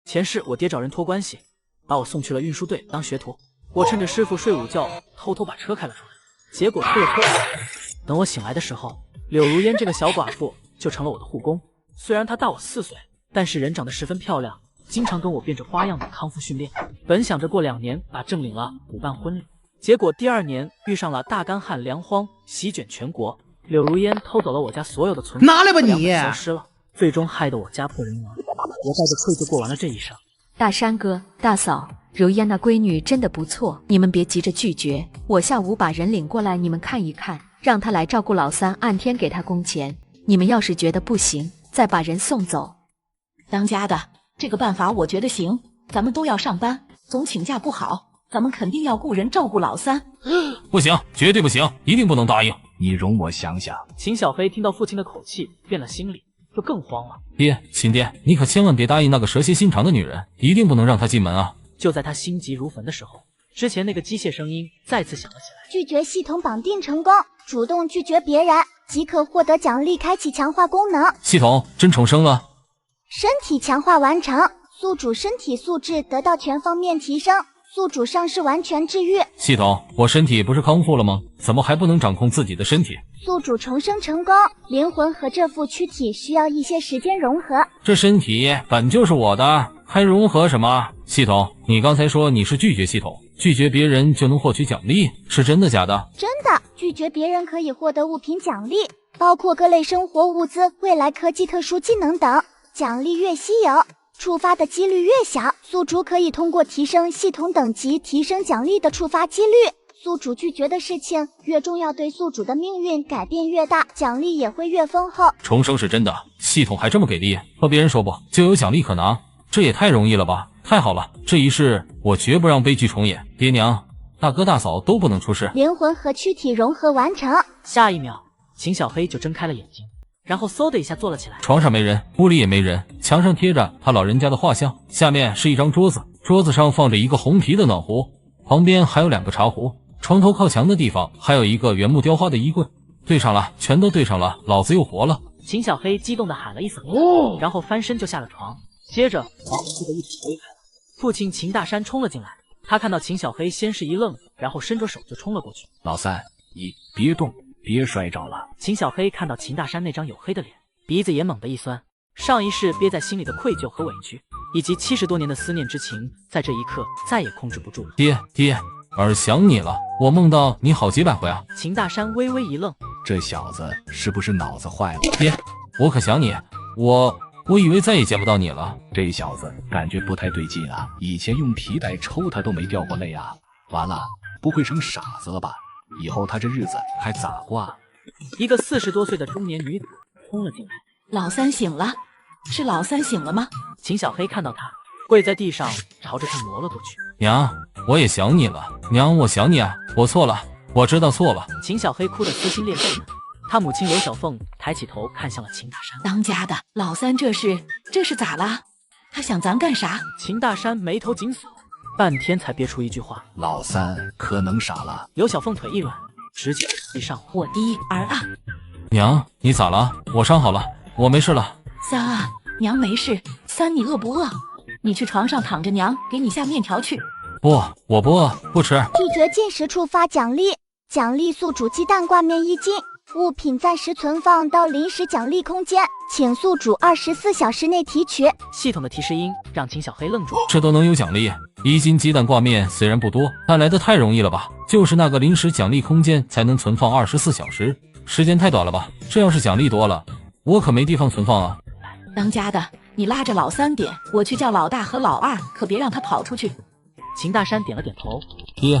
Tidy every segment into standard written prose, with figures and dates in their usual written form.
前世我爹找人托关系，把我送去了运输队当学徒。我趁着师傅睡午觉，偷偷把车开了出来。结果出了车祸。等我醒来的时候，柳如烟这个小寡妇就成了我的护工。虽然她大我4岁，但是人长得十分漂亮，经常跟我变着花样的康复训练。本想着过2年把证领了补办婚礼，结果第2年遇上了大干旱粮荒席卷全国，柳如烟偷走了我家所有的存款，拿来吧你！消失了，最终害得我家破人亡。我带着愧疚过完了这一生。大山哥、大嫂，如烟那闺女真的不错，你们别急着拒绝。我下午把人领过来，你们看一看，让她来照顾老三，按天给她工钱。你们要是觉得不行，再把人送走。当家的，这个办法我觉得行，咱们都要上班，总请假不好，咱们肯定要雇人照顾老三。不行，绝对不行，一定不能答应。你容我想想。秦小飞听到父亲的口气，变了心理，就更慌了。爹，亲爹，你可千万别答应那个蛇蝎心肠的女人，一定不能让她进门啊！就在他心急如焚的时候，之前那个机械声音再次响了起来。拒绝系统绑定成功，主动拒绝别人即可获得奖励，开启强化功能。系统真重生了。身体强化完成，宿主身体素质得到全方面提升，宿主伤势完全治愈。系统，我身体不是康复了吗？怎么还不能掌控自己的身体？宿主重生成功，灵魂和这副躯体需要一些时间融合。这身体本就是我的，还融合什么？系统，你刚才说你是拒绝系统，拒绝别人就能获取奖励，是真的假的？真的，拒绝别人可以获得物品奖励，包括各类生活物资、未来科技、特殊技能等。奖励越稀有，触发的几率越小，宿主可以通过提升系统等级提升奖励的触发几率。宿主拒绝的事情越重要，对宿主的命运改变越大，奖励也会越丰厚。重生是真的，系统还这么给力，和别人说不就有奖励可拿？这也太容易了吧！太好了，这一世我绝不让悲剧重演。爹娘、大哥大嫂都不能出事。灵魂和躯体融合完成。下一秒，秦小飞就睁开了眼睛，然后嗖的一下坐了起来。床上没人，屋里也没人，墙上贴着他老人家的画像，下面是一张桌子，桌子上放着一个红皮的暖壶，旁边还有2个茶壶，床头靠墙的地方还有一个原木雕花的衣柜。对上了，全都对上了，老子又活了！秦小飞激动地喊了一嗓子，然后翻身就下了床，接着房子的一直推开了。父亲秦大山冲了进来，他看到秦小飞先是一愣，然后伸着手就冲了过去。老三，你别动，别摔着了。秦小飞看到秦大山那张黝黑的脸，鼻子也猛地一酸，上一世憋在心里的愧疚和委屈，以及70多年的思念之情，在这一刻再也控制不住了。爹，儿想你了，我梦到你好几百回啊！秦大山微微一愣，这小子是不是脑子坏了？爹，我可想你，我以为再也见不到你了。这小子感觉不太对劲啊，以前用皮带抽他都没掉过泪啊，完了，不会成傻子了吧？以后他这日子还咋过啊？一个40多岁的中年女子冲了进来。老三醒了，是老三醒了吗？秦小飞看到他，跪在地上，朝着他挪了过去。娘，我也想你了，娘，我想你啊，我错了，我知道错了。秦小飞哭得撕心裂肺的，他母亲刘小凤抬起头看向了秦大山。当家的，老三这是咋了？他想咱干啥？秦大山眉头紧锁，半天才憋出一句话：老三可能傻了。刘小凤腿一软，直接地上。我的儿啊！娘，你咋了？我伤好了，我没事了。三啊，娘没事。三，你饿不饿？你去床上躺着，娘给你下面条去。不，我不饿，不吃。拒绝进食触发奖励，奖励宿主鸡蛋挂面1斤，物品暂时存放到临时奖励空间，请宿主24小时内提取。系统的提示音让秦小黑愣住，这都能有奖励？1斤鸡蛋挂面虽然不多，但来的太容易了吧？就是那个临时奖励空间才能存放24小时，时间太短了吧？这要是奖励多了，我可没地方存放啊！当家的，你拉着老三点，我去叫老大和老二，可别让他跑出去。秦大山点了点头。爹，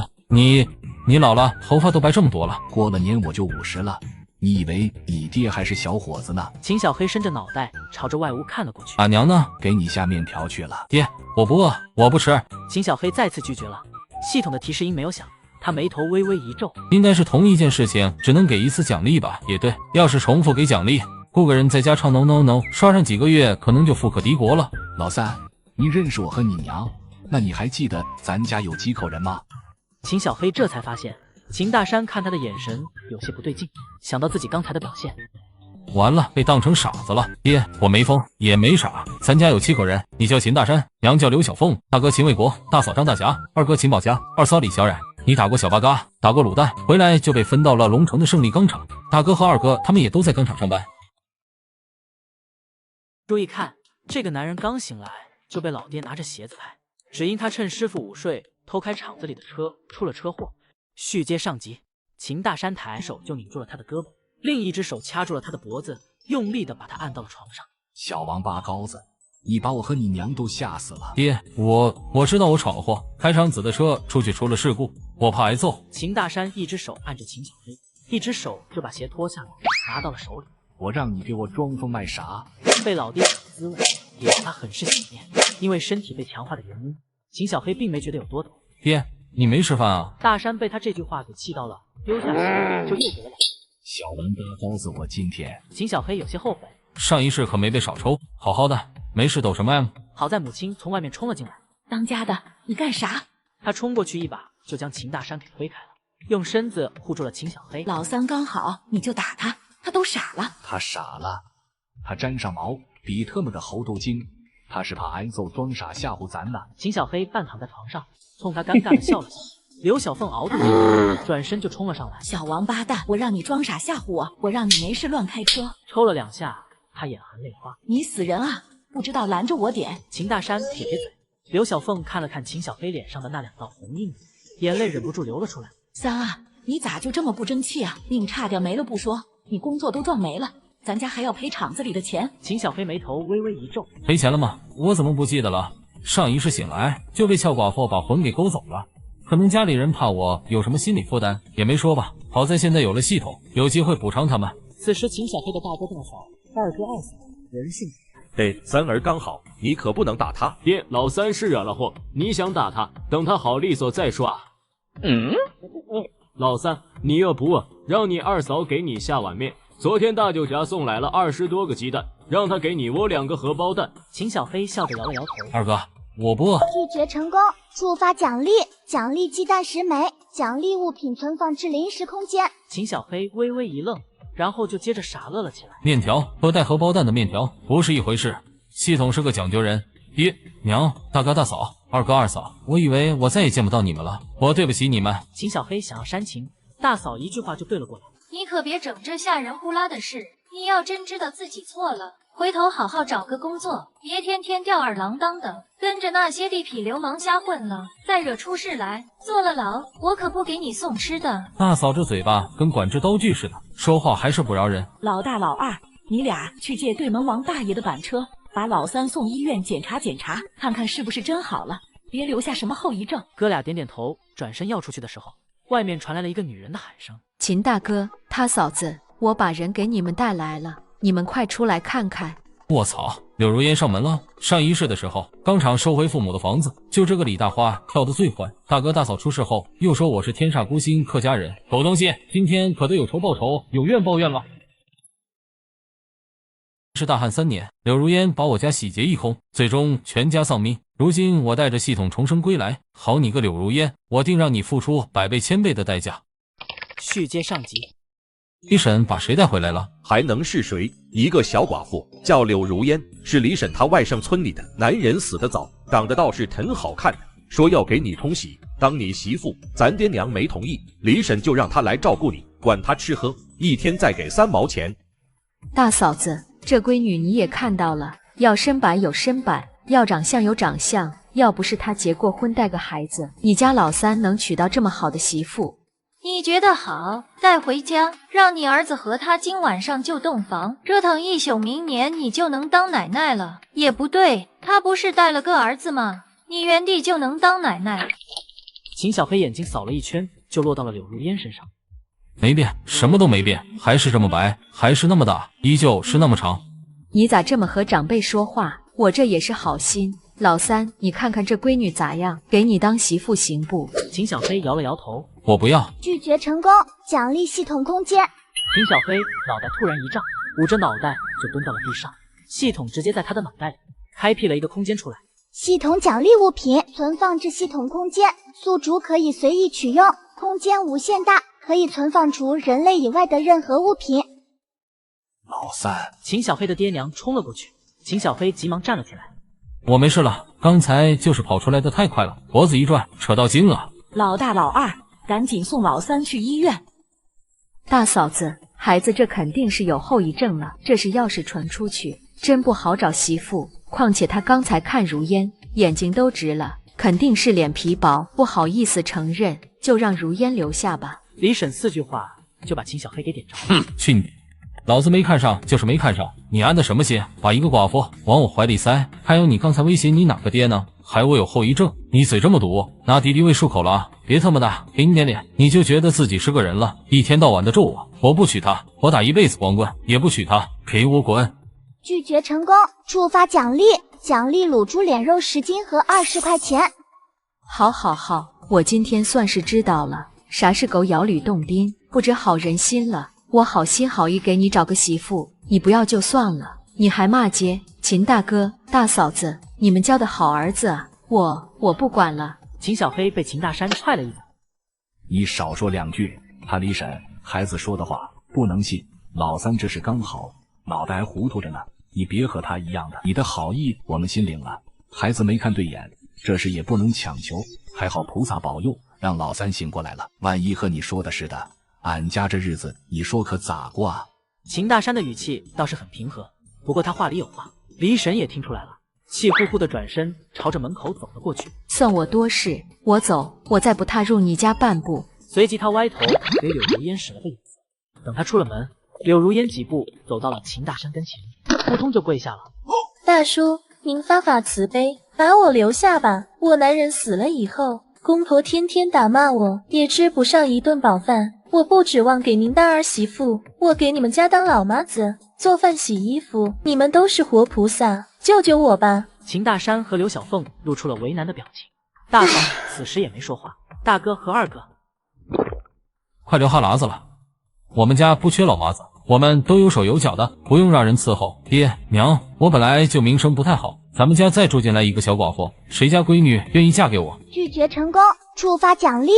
你老了，头发都白这么多了。过了年我就50了，你以为你爹还是小伙子呢？秦小黑伸着脑袋朝着外屋看了过去。俺娘呢？给你下面条去了。爹，我不饿，我不吃。秦小黑再次拒绝了。系统的提示音没有响，他眉头微微一皱。应该是同一件事情只能给1次奖励吧？也对，要是重复给奖励，雇个人在家唱 no no no， 刷上几个月可能就富可敌国了。老三，你认识我和你娘，那你还记得咱家有几口人吗？秦小黑这才发现秦大山看他的眼神有些不对劲，想到自己刚才的表现，完了，被当成傻子了。爹，我没疯，也没傻，咱家有7口人，你叫秦大山，娘叫刘小凤，大哥秦卫国，大嫂张大侠，二哥秦宝霞，二嫂李小冉。你打过小八嘎，打过卤蛋，回来就被分到了龙城的胜利钢厂。大哥和二哥他们也都在钢厂上班。注意看，这个男人刚醒来就被老爹拿着鞋子拍，只因他趁师傅午睡偷开厂子里的车，出了车祸。续接上集，秦大山抬手就拧住了他的胳膊，另一只手掐住了他的脖子，用力的把他按到了床上。小王八羔子，你把我和你娘都吓死了。爹，我知道我闯了祸，开厂子的车出去出了事故，我怕挨揍。秦大山一只手按着秦小飞，一只手就把鞋脱下来，拿到了手里。我让你给我装疯卖傻。被老爹滋味也让他很是想念，因为身体被强化的原因，秦小飞并没觉得有多抖。爹，你没吃饭啊？大山被他这句话给气到了，丢下鞋就又得了。小王八羔子，我今天……秦小飞有些后悔，上一世可没被少抽，好好的，没事抖什么呀？好在母亲从外面冲了进来。当家的，你干啥？他冲过去一把就将秦大山给推开了，用身子护住了秦小飞。老三刚好，你就打他，他都傻了。他傻了，他沾上毛，比他们的猴都精。他是怕挨揍，装傻吓唬咱呢。秦小飞半躺在床上，冲他尴尬的笑了笑。刘小凤熬住了，转身就冲了上来。小王八蛋，我让你装傻吓唬我，我让你没事乱开车。抽了2下，他眼含泪花。你死人啊！不知道拦着我点。秦大山撇撇嘴。刘小凤看了看秦小飞脸上的那2道红印子，眼泪忍不住流了出来。三啊，你咋就这么不争气啊？命差点没了不说，你工作都撞没了，咱家还要赔厂子里的钱。秦小飞眉头微微一皱。赔钱了吗？我怎么不记得了？上一世醒来就被俏寡妇把魂给勾走了，可能家里人怕我有什么心理负担，也没说吧。好在现在有了系统，有机会补偿他们。此时秦小飞的大哥大嫂、二哥二嫂人性。三儿刚好，你可不能打他。爹，老三是惹了祸，你想打他，等他好利索再说啊。老三，你饿不饿？让你二嫂给你下碗面。昨天大舅家送来了20多个鸡蛋，让他给你窝2个荷包蛋。秦小飞笑着摇了摇头。二哥，我不饿。拒绝成功，触发奖励，奖励鸡蛋10枚，奖励物品存放至临时空间。秦小飞微微一愣，然后就接着傻乐了起来。面条和带荷包蛋的面条不是一回事，系统是个讲究人。爹娘、大哥大嫂、二哥二嫂，我以为我再也见不到你们了，我对不起你们。秦小飞想要煽情，大嫂一句话就对了过来。你可别整这吓人呼啦的事，你要真知道自己错了，回头好好找个工作，别天天吊儿郎当的跟着那些地痞流氓瞎混了，再惹出事来，坐了牢，我可不给你送吃的。大嫂这嘴巴跟管制刀具似的，说话还是不饶人。老大老二，你俩去借对门王大爷的板车，把老三送医院检查检查，看看是不是真好了，别留下什么后遗症。哥俩点点头，转身要出去的时候，外面传来了一个女人的喊声。秦大哥，他嫂子，我把人给你们带来了，你们快出来看看。卧槽，柳如烟上门了。上一世的时候，钢厂收回父母的房子，就这个李大花跳得最欢。大哥大嫂出事后，又说我是天煞孤星客家人，狗东西，今天可得有仇报仇，有怨报怨了。是大旱3年，柳如烟把我家洗劫一空，最终全家丧命。如今我带着系统重生归来，好你个柳如烟，我定让你付出100倍1000倍的代价。续接上集。李婶把谁带回来了？还能是谁？一个小寡妇，叫柳如烟，是李婶她外甥村里的。男人死得早，长得倒是挺好看的，说要给你冲喜，当你媳妇。咱爹娘没同意，李婶就让她来照顾你，管她吃喝，一天再给3毛钱。大嫂子，这闺女你也看到了，要身板有身板，要长相有长相，要不是她结过婚带个孩子，你家老三能娶到这么好的媳妇？你觉得好，带回家，让你儿子和他今晚上就洞房，折腾一宿，明年你就能当奶奶了。也不对，他不是带了个儿子吗？你原地就能当奶奶。秦小飞眼睛扫了一圈，就落到了柳如烟身上。没变，什么都没变，还是这么白，还是那么大，依旧是那么长。你咋这么和长辈说话？我这也是好心。老三，你看看这闺女咋样，给你当媳妇行不？秦小飞摇了摇头，我不要。拒绝成功，奖励系统空间。秦小飞脑袋突然一胀，捂着脑袋就蹲到了地上。系统直接在他的脑袋里开辟了一个空间出来。系统奖励物品存放至系统空间，宿主可以随意取用，空间无限大，可以存放除人类以外的任何物品。老三，秦小黑的爹娘冲了过去，秦小黑急忙站了起来。我没事了，刚才就是跑出来的太快了，脖子一转，扯到筋了。老大老二，赶紧送老三去医院。大嫂子，孩子这肯定是有后遗症了，这是要是传出去，真不好找媳妇。况且他刚才看如烟，眼睛都直了，肯定是脸皮薄，不好意思承认，就让如烟留下吧。李婶4句话就把秦小黑给点着。去你！老子没看上就是没看上，你安的什么心？把一个寡妇往我怀里塞？还有你刚才威胁你哪个爹呢？还我有后遗症，你嘴这么毒，拿敌敌畏漱口了啊！别他妈的，给你点脸，你就觉得自己是个人了，一天到晚的咒我，我不娶她，我打一辈子光棍也不娶她，给我滚！拒绝成功，触发奖励，奖励卤猪脸肉10斤和20块钱。好，我今天算是知道了，啥是狗咬吕洞宾，不知好人心了。我好心好意给你找个媳妇，你不要就算了，你还骂街。秦大哥、大嫂子，你们教的好儿子啊，我不管了。秦小黑被秦大山踹了一脚。你少说2句，他李婶孩子说的话不能信。老三这是刚好，脑袋还糊涂着呢，你别和他一样的。你的好意我们心领了，孩子没看对眼，这事也不能强求。还好菩萨保佑，让老三醒过来了。万一和你说的似的，俺家这日子你说可咋过啊？秦大山的语气倒是很平和，不过他话里有话，李婶也听出来了，气呼呼的转身朝着门口走了过去。算我多事，我走，我再不踏入你家半步。随即他歪头给柳如烟使了个眼色。等他出了门，柳如烟几步走到了秦大山跟前，扑通就跪下了。大叔，您发发慈悲，把我留下吧。我男人死了以后，公婆天天打骂我，也吃不上一顿饱饭。我不指望给您当儿媳妇，我给你们家当老妈子，做饭洗衣服，你们都是活菩萨，救救我吧！秦大山和刘小凤露出了为难的表情，大嫂此时也没说话。大哥和二哥，快流哈喇子了，我们家不缺老妈子，我们都有手有脚的，不用让人伺候。爹娘，我本来就名声不太好，咱们家再住进来一个小寡妇，谁家闺女愿意嫁给我？拒绝成功，触发奖励。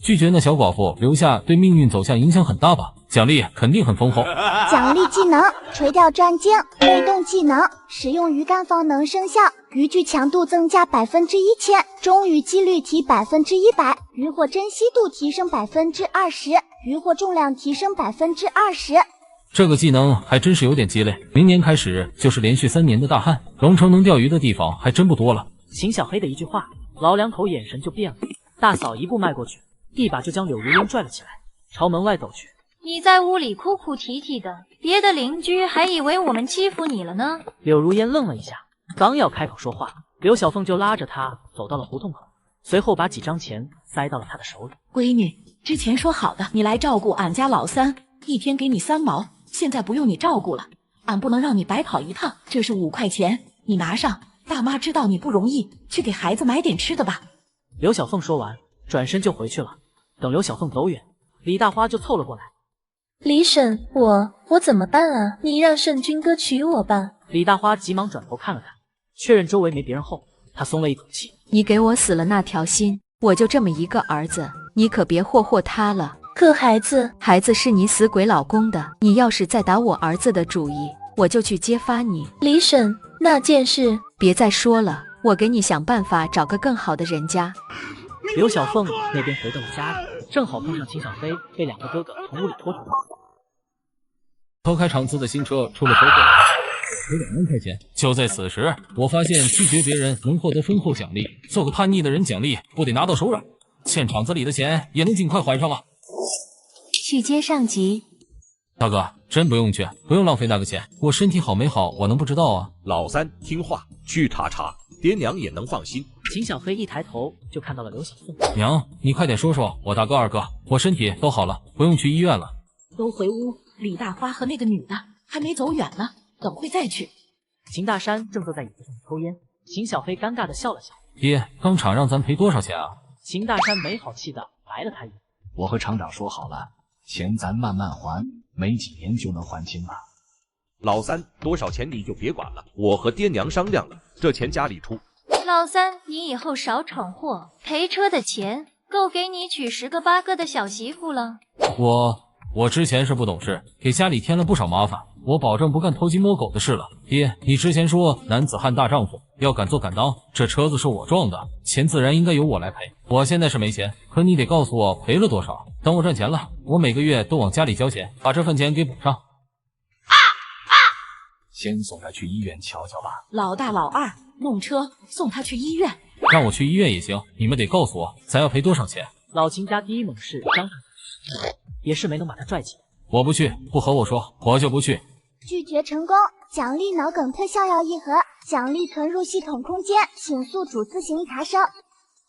拒绝那小寡妇留下，对命运走向影响很大吧？奖励肯定很丰厚。奖励技能：垂钓转精，被动技能，使用鱼竿方能生效，渔具强度增加1000%，中鱼几率提100%，渔获珍稀度提升20%，渔获重量提升20%。这个技能还真是有点鸡肋，明年开始就是连续3年的大旱，龙城能钓鱼的地方还真不多了。秦小黑的一句话，老两口眼神就变了。大嫂一步迈过去，一把就将柳如烟拽了起来，朝门外走去。你在屋里哭哭啼啼的，别的邻居还以为我们欺负你了呢。柳如烟愣了一下，刚要开口说话，刘小凤就拉着她走到了胡同口，随后把几张钱塞到了她的手里。闺女，之前说好的，你来照顾俺家老三，一天给你3毛，现在不用你照顾了，俺不能让你白跑一趟，这是5块钱，你拿上。大妈知道你不容易，去给孩子买点吃的吧。刘小凤说完，转身就回去了。等刘小凤走远，李大花就凑了过来。李婶，我怎么办啊？你让圣君哥娶我吧。李大花急忙转头看了看，确认周围没别人后，她松了一口气。你给我死了那条心，我就这么一个儿子，你可别霍霍他了。可孩子是你死鬼老公的，你要是再打我儿子的主意，我就去揭发你。李婶，那件事别再说了，我给你想办法找个更好的人家。刘小凤那边回到了家里，正好碰上秦小飞被2个哥哥从屋里拖出来。偷开场次的新车出了车祸，赔2万块钱。就在此时，我发现拒绝别人能获得丰厚奖励，做个叛逆的人奖励不得拿到手软，欠场子里的钱也能尽快还上吗？去接上级。大哥，真不用去，不用浪费那个钱，我身体好没好我能不知道啊？老三听话，去查查，爹娘也能放心。秦小飞一抬头就看到了刘小凤。娘，你快点说说，我大哥二哥，我身体都好了，不用去医院了。都回屋，李大花和那个女的还没走远呢，等会再去。秦大山正坐在椅子上抽烟，秦小飞尴尬的笑了笑。爹，钢厂让咱赔多少钱啊？秦大山没好气的白了他一眼。我和厂长说好了，钱咱慢慢还，没几年就能还清了。老三，多少钱你就别管了，我和爹娘商量了，这钱家里出。老三，你以后少闯祸，赔车的钱够给你娶10个8个的小媳妇了。我之前是不懂事，给家里添了不少麻烦，我保证不干偷鸡摸狗的事了。爹，你之前说男子汉大丈夫，要敢做敢当，这车子是我撞的，钱自然应该由我来赔。我现在是没钱，可你得告诉我赔了多少。等我赚钱了，我每个月都往家里交钱，把这份钱给补上。先送他去医院瞧瞧吧。老大老二，弄车送他去医院。让我去医院也行，你们得告诉我咱要赔多少钱。老秦家第一猛士张大也是没能把他拽起来。我不去，不和我说，我就不去。拒绝成功，奖励脑梗特效药1盒，奖励存入系统空间，请宿主自行查收。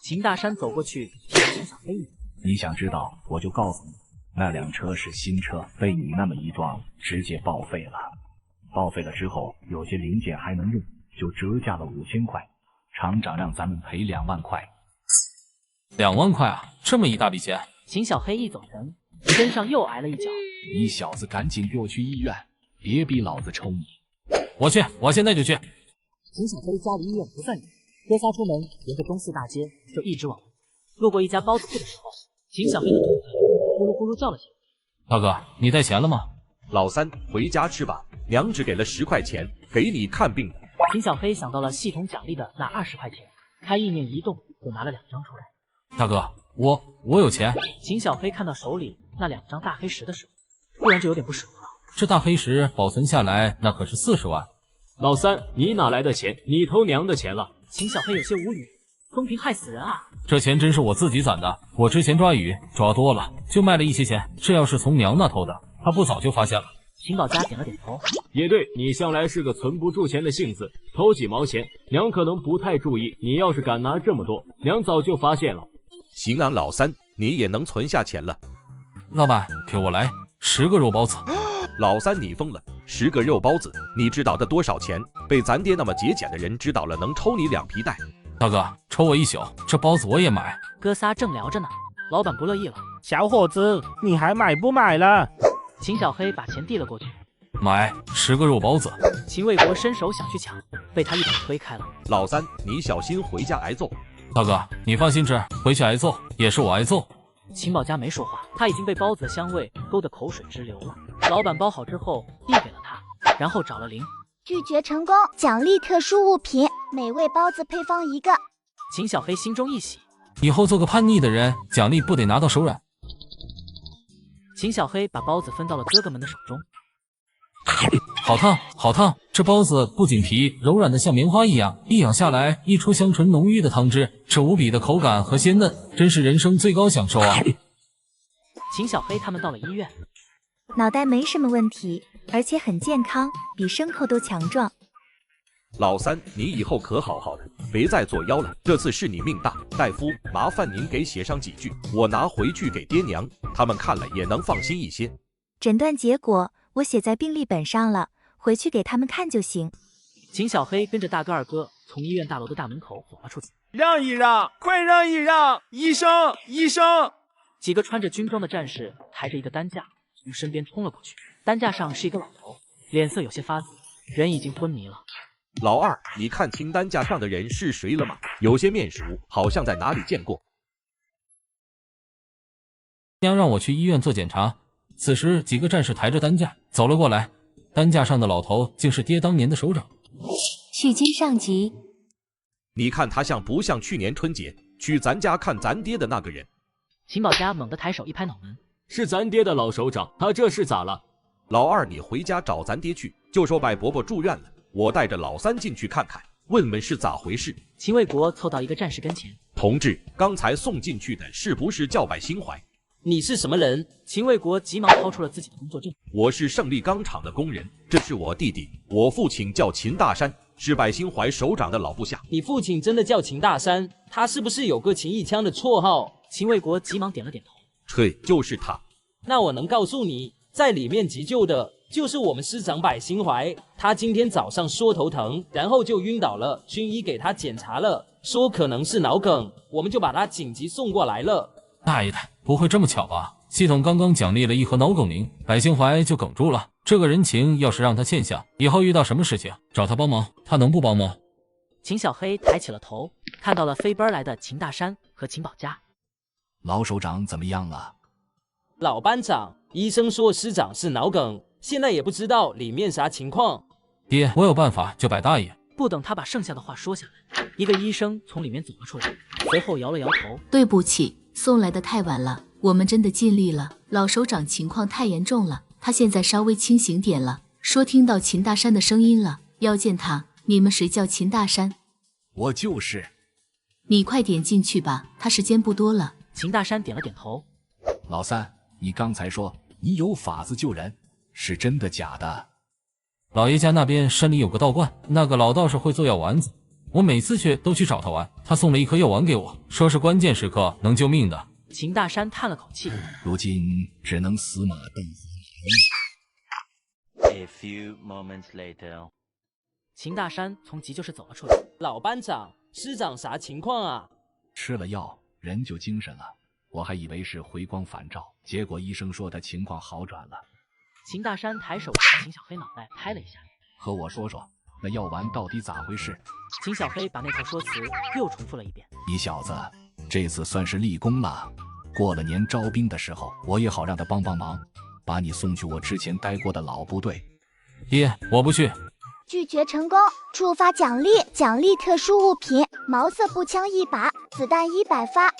秦大山走过去踢了秦小飞一脚。你想知道，我就告诉你，那辆车是新车，被你那么一撞，直接报废了。报废了之后，有些零件还能用，就折价了5000块。厂长让咱们赔2万块。2万块啊，这么一大笔钱！秦小黑一走神，身上又挨了一脚。你小子赶紧给我去医院，别逼老子抽你！我去，我现在就去。秦小飞家离医院不算远，哥仨出门沿着东四大街就一直往外。路过一家包子铺的时候，秦小飞的肚子呼噜呼噜叫了起来。大哥，你带钱了吗？老三，回家吃吧，娘只给了10块钱，给你看病的。秦小飞想到了系统奖励的那20块钱，他意念一动，就拿了2张出来。大哥，我有钱。秦小飞看到手里那2张大黑石的时候，突然就有点不舍得了。这大黑石保存下来，那可是40万。老三，你哪来的钱？你偷娘的钱了？秦小飞有些无语，风评害死人啊！这钱真是我自己攒的，我之前抓鱼抓多了，就卖了一些钱。这要是从娘那偷的，他不早就发现了。秦宝家点了点头，也对，你向来是个存不住钱的性子，偷几毛钱，娘可能不太注意，你要是敢拿这么多，娘早就发现了。行啊，老三，你也能存下钱了。老板，给我来10个肉包子。老三，你疯了？10个肉包子，你知道这多少钱？被咱爹那么节俭的人知道了，能抽你2皮带。大哥，抽我1宿，这包子我也买。哥仨正聊着呢，老板不乐意了。小伙子，你还买不买了？秦小黑把钱递了过去，买10个肉包子。秦卫国伸手想去抢，被他一把推开了。老三，你小心回家挨揍。大哥，你放心吃，回去挨揍也是我挨揍。秦宝家没说话，他已经被包子的香味勾得口水直流了。老板包好之后递给了他，然后找了零。拒绝成功，奖励特殊物品，美味包子配方1个。秦小黑心中一喜，以后做个叛逆的人，奖励不得拿到手软。秦小黑把包子分到了哥哥们的手中。好烫，好烫！这包子不仅皮柔软的像棉花一样，一咬下来溢出香醇浓郁的汤汁，这无比的口感和鲜嫩，真是人生最高享受啊！秦小黑他们到了医院，脑袋没什么问题，而且很健康，比牲口都强壮。老三，你以后可好好的，别再作妖了。这次是你命大，大夫，麻烦您给写上几句，我拿回去给爹娘，他们看了也能放心一些。诊断结果我写在病历本上了，回去给他们看就行。秦小黑跟着大哥二哥从医院大楼的大门口走了出去。让一让，快让一让！医生，医生！几个穿着军装的战士抬着一个担架从身边冲了过去，担架上是一个老头，脸色有些发紫，人已经昏迷了。老二，你看清担架上的人是谁了吗？有些面熟，好像在哪里见过。娘让我去医院做检查，此时几个战士抬着担架走了过来，担架上的老头竟是爹当年的首长。去经上级，你看他像不像去年春节去咱家看咱爹的那个人？秦宝家猛地抬手一拍脑门，是咱爹的老首长，他这是咋了？老二，你回家找咱爹去，就说白伯伯住院了，我带着老三进去看看，问问是咋回事。秦卫国凑到一个战士跟前，同志，刚才送进去的是不是叫百兴怀？你是什么人？秦卫国急忙掏出了自己的工作证。我是胜利钢厂的工人，这是我弟弟，我父亲叫秦大山，是百兴怀首长的老部下。你父亲真的叫秦大山？他是不是有个秦一枪的绰号？秦卫国急忙点了点头。对，就是他。那我能告诉你，在里面急救的就是我们师长百兴怀，他今天早上说头疼，然后就晕倒了，军医给他检查了，说可能是脑梗，我们就把他紧急送过来了。大爷的，不会这么巧吧？系统刚刚奖励了1盒脑梗灵，百兴怀就梗住了。这个人情要是让他欠下，以后遇到什么事情找他帮忙，他能不帮吗？秦小黑抬起了头，看到了飞奔来的秦大山和秦宝家。老首长怎么样了？老班长，医生说师长是脑梗，现在也不知道里面啥情况。爹，我有办法，就摆大爷。不等他把剩下的话说下来，一个医生从里面走了出来，随后摇了摇头。对不起，送来的太晚了，我们真的尽力了。老首长情况太严重了，他现在稍微清醒点了，说听到秦大山的声音了，要见他。你们谁叫秦大山？我就是。你快点进去吧，他时间不多了。秦大山点了点头。老三，你刚才说你有法子救人，是真的假的？老爷家那边山里有个道观，那个老道士会做药丸子，我每次去都去找他玩，他送了一颗药丸给我，说是关键时刻能救命的。秦大山叹了口气，如今只能死马当活马医。 A few moments later， 秦大山从急救室走了出来。老班长，师长啥情况啊？吃了药，人就精神了。我还以为是回光返照，结果医生说他情况好转了。秦大山抬手把秦小黑脑袋拍了一下，和我说说，那药丸到底咋回事？秦小黑把那套说辞又重复了一遍。你小子这次算是立功了，过了年招兵的时候，我也好让他帮帮忙，把你送去我之前待过的老部队。爹，我不去。拒绝成功，触发奖励，奖励特殊物品：毛瑟步枪1把，子弹100发。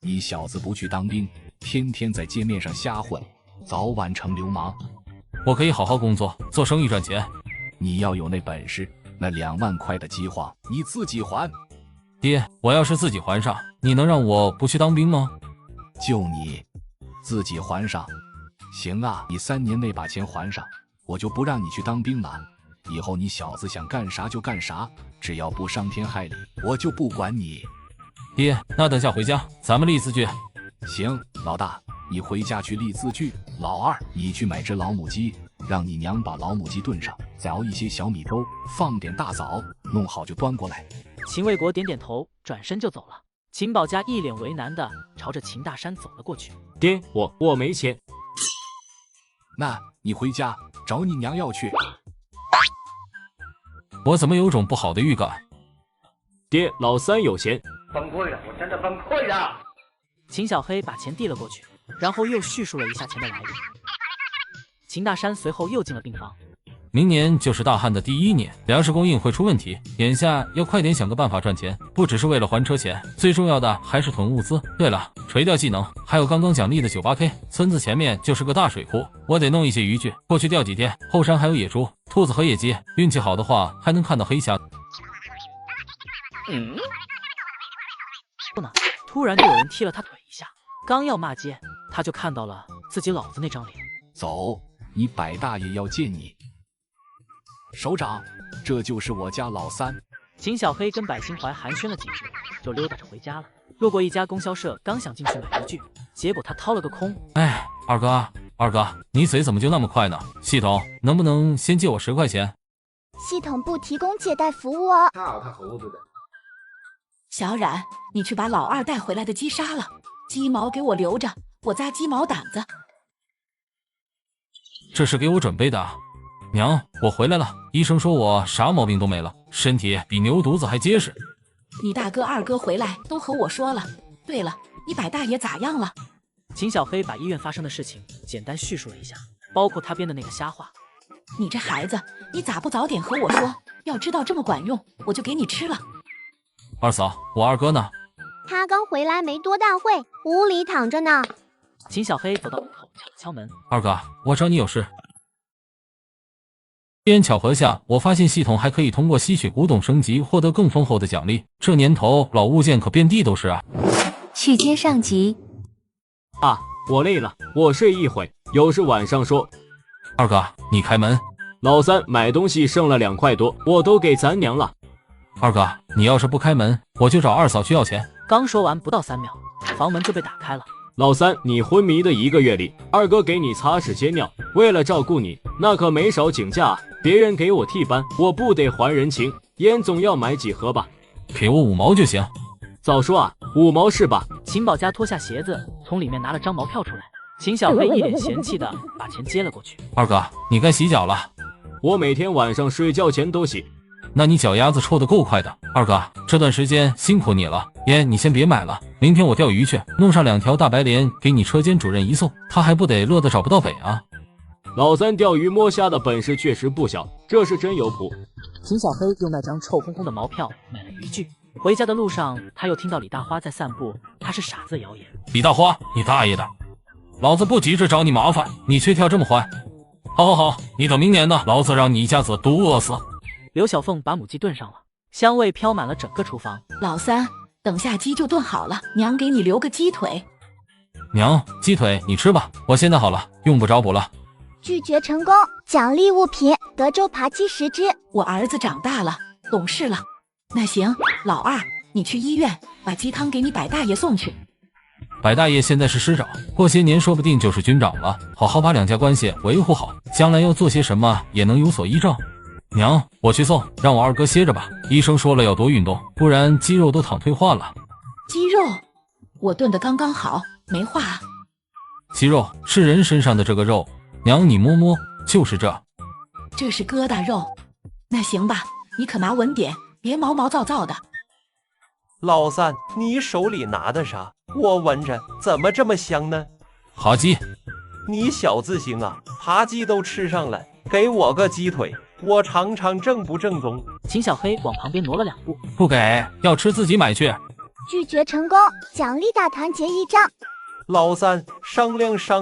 你小子不去当兵，天天在街面上瞎混，早晚成流氓。我可以好好工作，做生意赚钱。你要有那本事，那2万块的饥荒你自己还。爹，我要是自己还上，你能让我不去当兵吗？就你自己还上，行啊，你3年内把钱还上，我就不让你去当兵了。以后你小子想干啥就干啥，只要不伤天害理，我就不管你。爹，那等下回家咱们立字据。行，老大，你回家去立字据。老二，你去买只老母鸡，让你娘把老母鸡炖上，再熬一些小米粥，放点大枣，弄好就端过来。秦卫国点点头，转身就走了。秦保家一脸为难的朝着秦大山走了过去。爹，我没钱。那你回家找你娘要去。我怎么有种不好的预感？爹，老三有钱。崩溃了，我真的崩溃了。秦小黑把钱递了过去，然后又叙述了一下钱的来历。秦大山随后又进了病房。明年就是大旱的第1年，粮食供应会出问题，眼下要快点想个办法赚钱，不只是为了还车钱，最重要的还是囤物资。对了，垂钓技能，还有刚刚奖励的 98K。村子前面就是个大水库，我得弄一些渔具过去钓几天。后山还有野猪、兔子和野鸡，运气好的话还能看到黑虾。不呢，突然就有人踢了他腿一下，刚要骂街，他就看到了自己老子那张脸。走，你百大爷要见你。首长，这就是我家老三。秦小黑跟百心怀寒暄了几句，就溜达着回家了。路过一家供销社，刚想进去买渔具，结果他掏了个空。哎，二哥，你嘴怎么就那么快呢？系统，能不能先借我10块钱？系统不提供借贷服务哦。操他猴子的！小冉，你去把老二带回来的鸡杀了，鸡毛给我留着，我扎鸡毛掸子。这是给我准备的。娘，我回来了。医生说我啥毛病都没了，身体比牛犊子还结实。你大哥二哥回来都和我说了。对了，你百大爷咋样了？秦小黑把医院发生的事情简单叙述了一下，包括他编的那个瞎话。你这孩子，你咋不早点和我说？要知道这么管用，我就给你吃了。二嫂，我二哥呢？他刚回来没多大会，屋里躺着呢。秦小黑走到门口敲了敲门。二哥，我找你有事。机缘巧合下，我发现系统还可以通过吸取古董升级获得更丰厚的奖励。这年头老物件可遍地都是啊。去接上集。啊，我累了，我睡一会，有事晚上说。二哥，你开门。老三买东西剩了2块多，我都给咱娘了。二哥，你要是不开门，我就找二嫂去要钱。刚说完不到3秒，房门就被打开了。老三，你昏迷的1个月里，二哥给你擦屎接尿，为了照顾你，那可没少请假。别人给我替班，我不得还人情。烟总要买几盒吧？给我5毛就行。早说啊，5毛是吧？秦保家脱下鞋子，从里面拿了张毛票出来。秦小黑一脸嫌弃的把钱接了过去。二哥，你该洗脚了。我每天晚上睡觉前都洗。那你脚丫子臭得够快的。二哥，这段时间辛苦你了。烟你先别买了，明天我钓鱼去，弄上2条大白鲢给你车间主任一送，他还不得乐得找不到北啊。老三钓鱼摸虾的本事确实不小，这是真有谱。秦小黑用那张臭烘烘的毛票买了渔具，回家的路上他又听到李大花在散步，他是傻子的谣言。李大花，你大爷的！老子不急着找你麻烦，你却跳这么坏。好，你等明年呢，老子让你一家子都饿死。刘小凤把母鸡炖上了，香味飘满了整个厨房。老三，等下鸡就炖好了，娘给你留个鸡腿。娘，鸡腿你吃吧，我现在好了，用不着补了。拒绝成功，奖励物品德州扒鸡10只。我儿子长大了，懂事了。那行，老二，你去医院把鸡汤给你百大爷送去。百大爷现在是师长，过些年说不定就是军长了，好好把2家关系维护好，将来要做些什么也能有所依仗。娘，我去送，让我二哥歇着吧，医生说了要多运动，不然肌肉都躺退化了。鸡肉，我炖得刚刚好，没化。鸡肉是人身上的这个肉，娘你摸摸，就是这。这是疙瘩肉。那行吧，你可拿稳点，别毛毛躁躁的。老三，你手里拿的啥？我闻着怎么这么香呢？扒鸡。你小子行啊，扒鸡都吃上了，给我个鸡腿，我尝尝正不正宗。秦小黑往旁边挪了2步，不给，要吃自己买去。拒绝成功，奖励大团结1张。老三，商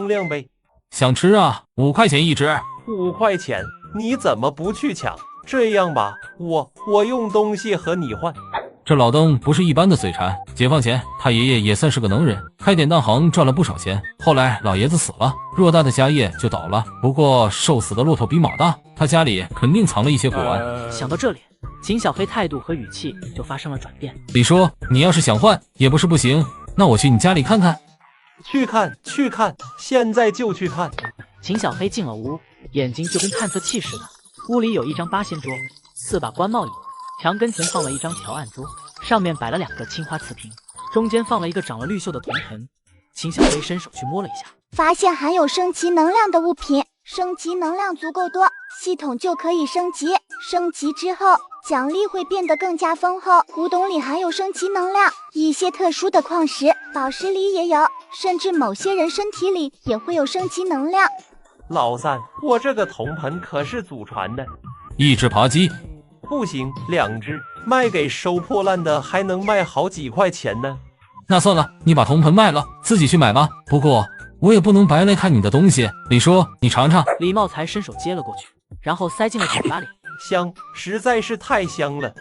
量呗。想吃啊，5块钱1只。5块钱，你怎么不去抢？这样吧，我用东西和你换。这老登不是一般的嘴馋，解放前他爷爷也算是个能人，开典当行赚了不少钱。后来老爷子死了，偌大的家业就倒了。不过瘦死的骆驼比马大，他家里肯定藏了一些古玩。想到这里，秦小黑态度和语气就发生了转变。李叔，你要是想换也不是不行，那我去你家里看看。去看，现在就去看。秦小黑进了屋，眼睛就跟探测器似的。屋里有一张8仙桌，4把官帽椅，墙跟前放了一张条案桌，上面摆了2个青花瓷瓶，中间放了一个长了绿锈的铜盆。秦小黑伸手去摸了一下，发现含有升级能量的物品，升级能量足够多，系统就可以升级。升级之后，奖励会变得更加丰厚。古董里含有升级能量，一些特殊的矿石、宝石里也有，甚至某些人身体里也会有升级能量。老三，我这个铜盆可是祖传的。1只扒鸡。不行，2只，卖给收破烂的还能卖好几块钱呢。那算了，你把铜盆卖了，自己去买吧。不过我也不能白来看你的东西。李叔，你尝尝。李茂才伸手接了过去，然后塞进了嘴巴里。香，实在是太香了。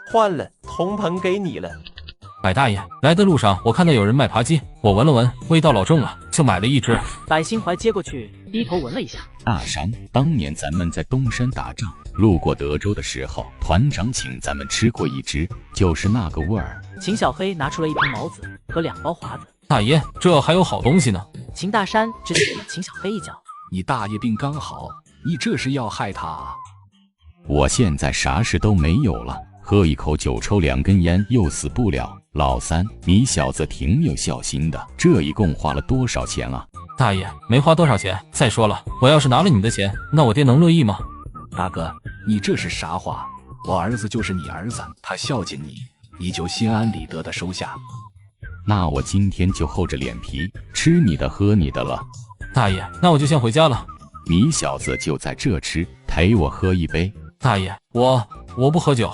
换了，铜盆给你了。百大爷，来的路上我看到有人卖扒鸡，我闻了闻，味道老重了，就买了1只。百心怀接过去，低头闻了一下。大山，当年咱们在东山打仗，路过德州的时候，团长请咱们吃过1只，就是那个味儿。秦小黑拿出了1瓶毛子和2包华子。大爷，这还有好东西呢。秦大山直接给了秦小黑一脚。你大爷病刚好，你这是要害他啊？我现在啥事都没有了，喝一口酒，抽2根烟，又死不了。老三，你小子挺有孝心的，这一共花了多少钱啊？大爷，没花多少钱。再说了，我要是拿了你的钱，那我爹能乐意吗？大哥，你这是啥话？我儿子就是你儿子，他孝敬你，你就心安理得的收下。那我今天就厚着脸皮吃你的喝你的了。大爷，那我就先回家了。你小子就在这吃，陪我喝一杯。大爷，我不喝酒。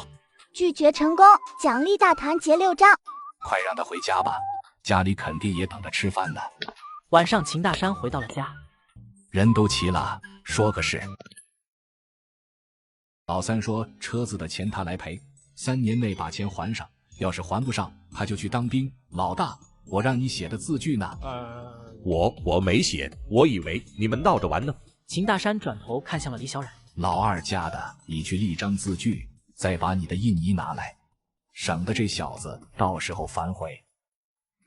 拒绝成功，奖励大团结6张。快让他回家吧，家里肯定也等着吃饭呢。晚上，秦大山回到了家，人都齐了，说个事。老三说车子的钱他来赔，3年内把钱还上，要是还不上，他就去当兵。老大，我让你写的字据呢？我没写，我以为你们闹着玩呢。秦大山转头看向了李小冉，老二家的，你去立张字据，再把你的印泥拿来，省得这小子到时候反悔。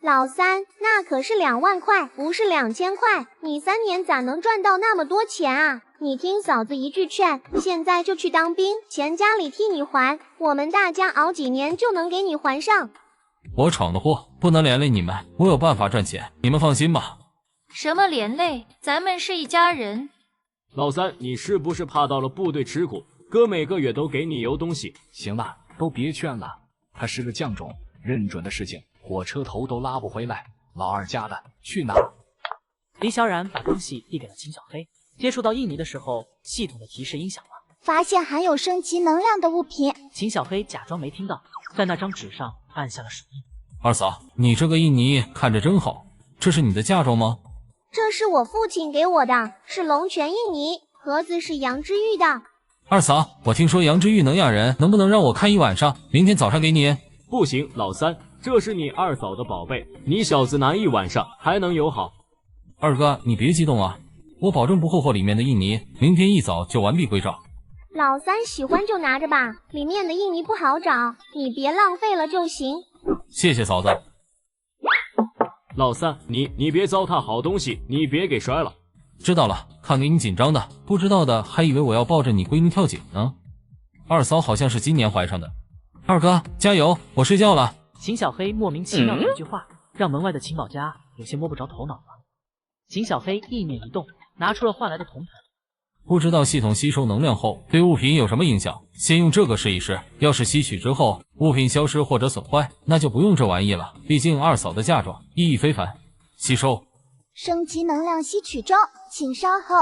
老三，那可是2万块，不是2000块，你3年咋能赚到那么多钱啊？你听嫂子一句劝，现在就去当兵，钱家里替你还，我们大家熬几年就能给你还上。我闯的祸不能连累你们，我有办法赚钱，你们放心吧。什么连累？咱们是一家人。老三，你是不是怕到了部队吃苦？哥每个月都给你邮东西。行了，都别劝了，他是个将种，认准的事情火车头都拉不回来。老二家的去哪？李小冉把东西递给了秦小黑。接触到印泥的时候，系统的提示音响了，发现含有升级能量的物品。秦小黑假装没听到，在那张纸上按下了手印。二嫂，你这个印泥看着真好，这是你的嫁妆吗？这是我父亲给我的，是龙泉印泥，盒子是杨之玉的。二嫂，我听说杨之玉能养人，能不能让我看一晚上？明天早上给你。不行，老三，这是你二嫂的宝贝，你小子拿一晚上还能有好？二哥，你别激动啊，我保证不霍霍里面的印泥，明天一早就完璧归赵。老三喜欢就拿着吧，里面的印泥不好找，你别浪费了就行。谢谢嫂子。老三，你别糟蹋好东西，你别给摔了。知道了，看给你紧张的，不知道的还以为我要抱着你闺女跳井呢。二嫂好像是今年怀上的。二哥加油，我睡觉了。秦小黑莫名其妙的一句话，让门外的秦保家有些摸不着头脑了。秦小黑意念一动，拿出了换来的铜盆。不知道系统吸收能量后对物品有什么影响，先用这个试一试。要是吸取之后物品消失或者损坏，那就不用这玩意了。毕竟二嫂的嫁妆意义非凡。吸收。升级能量吸取中，请稍后。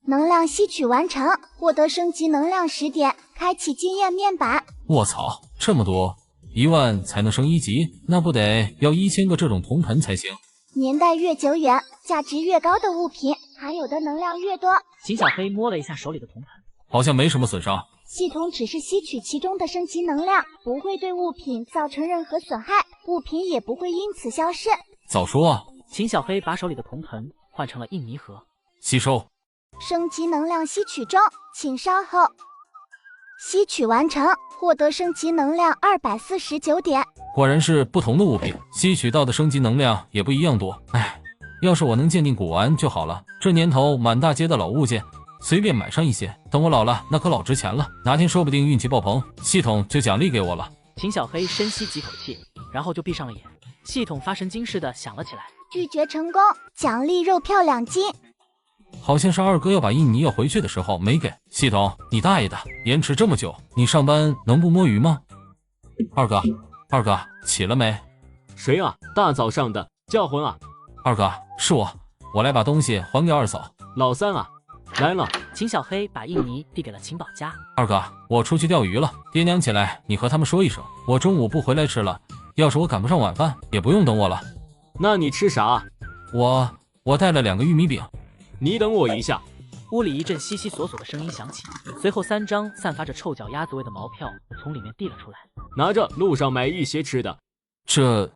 能量吸取完成，获得升级能量10点，开启经验面板。卧槽，这么多！1万才能升1级，那不得要1000个这种铜盆才行。年代越久远，价值越高的物品含有的能量越多。秦小黑摸了一下手里的铜盆，好像没什么损伤。系统只是吸取其中的升级能量，不会对物品造成任何损害，物品也不会因此消失。早说啊！秦小黑把手里的铜盆换成了印泥盒。吸收。升级能量吸取中，请稍后。吸取完成，获得升级能量249点。果然是不同的物品，吸取到的升级能量也不一样多。唉，要是我能鉴定古玩就好了。这年头满大街的老物件，随便买上一些，等我老了那可老值钱了。哪天说不定运气爆棚，系统就奖励给我了。秦小黑深吸几口气，然后就闭上了眼。系统发神经似的响了起来。拒绝成功，奖励肉票2斤。好像是二哥要把印泥要回去的时候没给。系统，你大爷的，延迟这么久，你上班能不摸鱼吗？二哥起了没？谁啊？大早上的叫魂啊！二哥，是我来把东西还给二嫂。老三啊，来了。秦小黑把印泥递给了秦保家。二哥，我出去钓鱼了，爹娘起来你和他们说一声，我中午不回来吃了，要是我赶不上晚饭也不用等我了。那你吃啥啊？我带了2个玉米饼。你等我一下。屋里一阵悉悉索索的声音响起，随后3张散发着臭脚丫子味的毛票从里面递了出来。拿着，路上买一些吃的。这，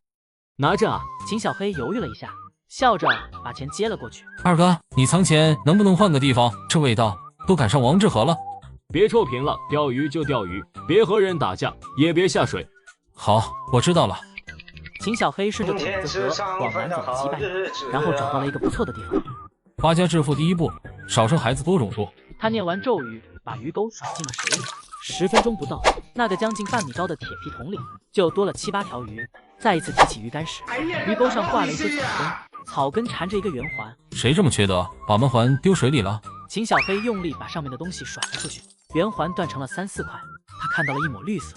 拿着啊。秦小黑犹豫了一下，笑着把钱接了过去。二哥，你藏钱能不能换个地方？这味道都赶上王致和了。别臭贫了，钓鱼就钓鱼，别和人打架，也别下水。好，我知道了。秦小黑顺着井子河往南走了几百米，然后找到了一个不错的地方。发家致富第一步，少生孩子多种树。他念完咒语，把鱼钩甩进了水里。10分钟不到，那个将近半米高的铁皮桶里就多了7、8条鱼。再一次提起鱼竿时，鱼钩上挂了一些草根，草根缠着一个圆环。谁这么缺德，把门环丢水里了？秦小黑用力把上面的东西甩了出去，圆环断成了3、4块。他看到了一抹绿色。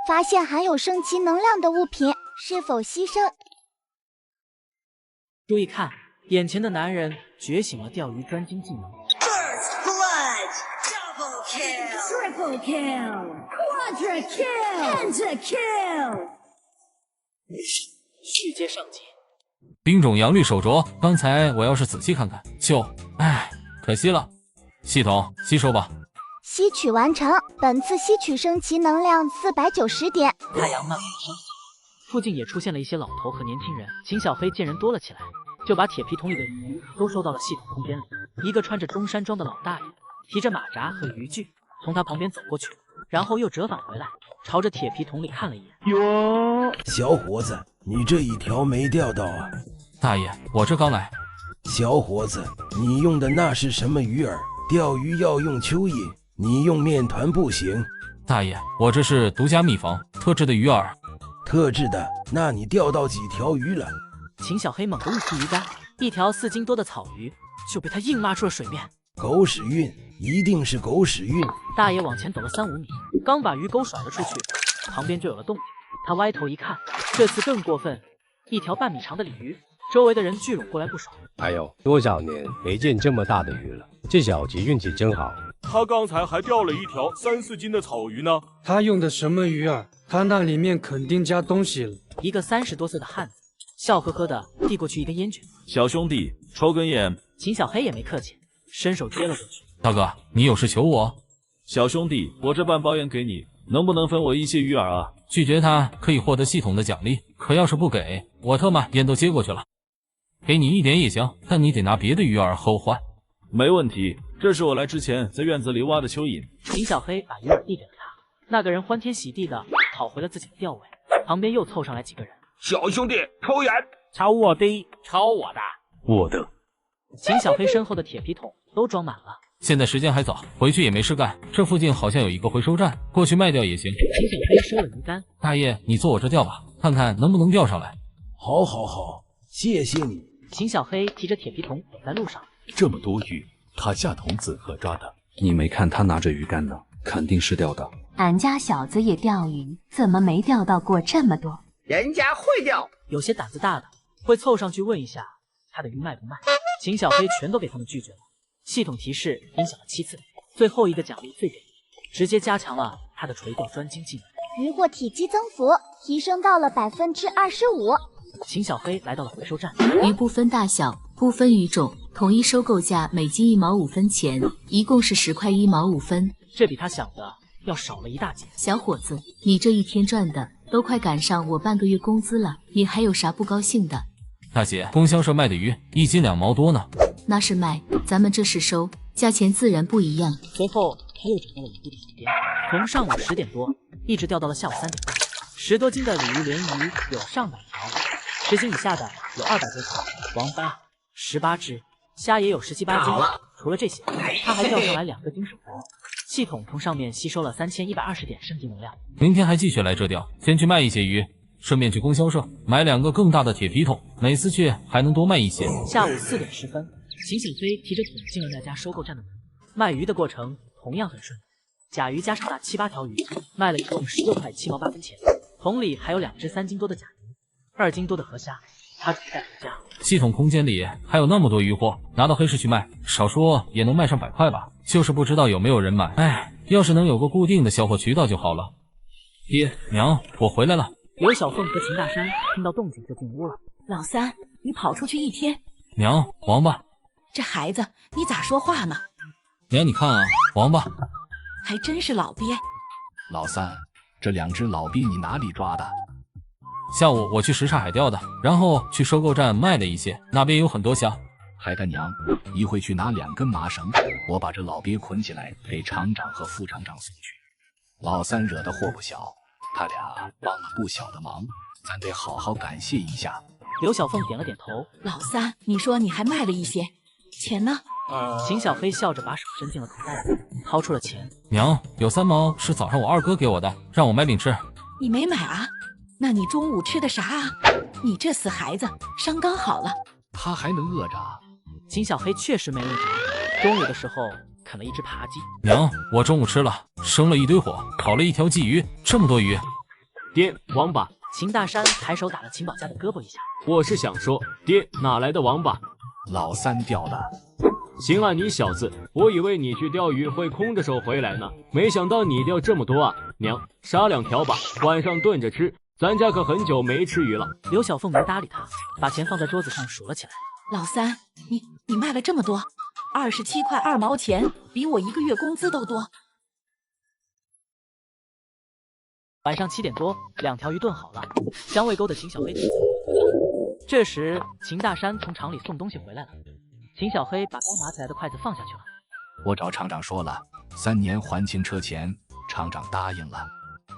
发现含有升级能量的物品，是否牺牲？注意看，眼前的男人觉醒了钓鱼专精技能。Double kill, triple kill, quadra kill, pentakill。续接上集。冰种杨绿手镯，刚才我要是仔细看看，可惜了。系统吸收吧。吸取完成，本次吸取升级能量490点。太阳慢慢升起，附近也出现了一些老头和年轻人。秦小飞见人多了起来，就把铁皮桶里的鱼都收到了系统空间里。一个穿着中山装的老大爷提着马扎和渔具从他旁边走过去，然后又折返回来，朝着铁皮桶里看了一眼。哟，小伙子，你这一条没钓到啊？大爷，我这刚来。小伙子，你用的那是什么鱼饵？钓鱼要用蚯蚓，你用面团不行。大爷，我这是独家秘方，特制的鱼饵。特制的？那你钓到几条鱼了？秦小黑猛地一提鱼竿，一条4斤多的草鱼就被他硬拉出了水面。狗屎运，一定是狗屎运。大爷往前走了3、5米，刚把鱼钩甩了出去，旁边就有了动静。他歪头一看，这次更过分，一条半米长的鲤鱼，周围的人聚拢过来不少。哎呦，多少年没见这么大的鱼了，这小子运气真好。他刚才还钓了一条3、4斤的草鱼呢。他用的什么鱼饵？他那里面肯定加东西了。一个30多岁的汉子笑呵呵的递过去一根烟卷。小兄弟，抽根烟。秦小黑也没客气，伸手接了过去。大哥，你有事求我？小兄弟，我这半包烟给你，能不能分我一些鱼饵啊？拒绝他可以获得系统的奖励，可要是不给，我特么烟都接过去了。给你1点也行，但你得拿别的鱼饵和我换。没问题，这是我来之前在院子里挖的蚯蚓。秦小黑把鱼饵递给了他，那个人欢天喜地的跑回了自己的钓位，旁边又凑上来几个人。小兄弟，抽烟！抽我的，抽我的，我的。秦小黑身后的铁皮桶都装满了。现在时间还早，回去也没事干。这附近好像有一个回收站，过去卖掉也行。秦小黑收了鱼竿，大爷，你坐我这钓吧，看看能不能钓上来。好，好，好，谢谢你。秦小黑提着铁皮桶走在路上，这么多鱼，他下桶怎何抓的？你没看他拿着鱼竿呢，肯定是钓的。俺家小子也钓鱼，怎么没钓到过这么多？人家会钓，有些胆子大的会凑上去问一下他的鱼卖不卖。秦小黑全都给他们拒绝了。系统提示音响了7次，最后一个奖励最给力，直接加强了他的垂钓专精技能。渔获体积增幅提升到了25%。秦小黑来到了回收站，鱼不分大小，不分鱼种，统一收购价每斤1毛5分钱，一共是10块1毛5分。这比他想的要少了一大截。小伙子，你这一天赚的都快赶上我半个月工资了，你还有啥不高兴的？大姐，供销社卖的鱼1斤2毛多呢。那是卖，咱们这是收，价钱自然不一样。随后他又找到了鱼的旁边，从上午10点多一直钓到了下午3点半，10多斤的鲤鱼鲢鱼有上百条，10斤以下的有200多条，王八18只，虾也有17、18斤。除了这些，他还钓上来2个金手鲯。系统从上面吸收了3120点升级能量。明天还继续来这钓，先去卖一些鱼，顺便去供销社买2个更大的铁皮桶，每次去还能多卖一些。下午4点10分，秦小飞提着桶进了那家收购站的门。卖鱼的过程同样很顺，甲鱼加上那7、8条鱼，卖了一共16块7毛8分钱。桶里还有2只3斤多的甲鱼，2斤多的河虾，他准备带回家。系统空间里还有那么多鱼货，拿到黑市去卖，少说也能卖上100块吧。就是不知道有没有人买。哎，要是能有个固定的销货渠道就好了。爹娘，我回来了。刘小凤和秦大山听到动静就进屋了。老三，你跑出去一天。娘，王八。这孩子，你咋说话呢？娘，你看啊，王八。还真是老鳖。老三，这2只老鳖你哪里抓的？下午我去什刹海钓的，然后去收购站卖了一些，那边有很多虾。还他娘，一会去拿2根麻绳，我把这老鳖捆起来给厂长和副厂长送去。老三惹的祸不小，他俩帮了不小的忙，咱得好好感谢一下。刘小凤点了点头。老三，你说你还卖了一些，钱呢？秦小飞笑着把手伸进了口袋里，掏出了钱。娘，有3毛是早上我2哥给我的，让我买饼吃。你没买啊？那你中午吃的啥啊？你这死孩子，伤刚好了。他还能饿着？秦小黑确实没饿着，中午的时候啃了一只扒鸡。娘，我中午吃了，生了一堆火，烤了1条鲫鱼，这么多鱼。爹，王八。秦大山抬手打了秦宝家的胳膊一下。我是想说，爹，哪来的王八？老三钓的。行啊，你小子，我以为你去钓鱼会空着手回来呢，没想到你钓这么多啊！娘，杀2条吧，晚上炖着吃。咱家可很久没吃鱼了。刘小凤没搭理他，把钱放在桌子上数了起来。老三，你卖了这么多，27块2毛钱，比我1个月工资都多。晚上7点多，2条鱼炖好了，香味勾的秦小黑。这时，秦大山从厂里送东西回来了。秦小黑把刚拿起来的筷子放下去了。我找厂长说了，3年还清车钱，厂长答应了。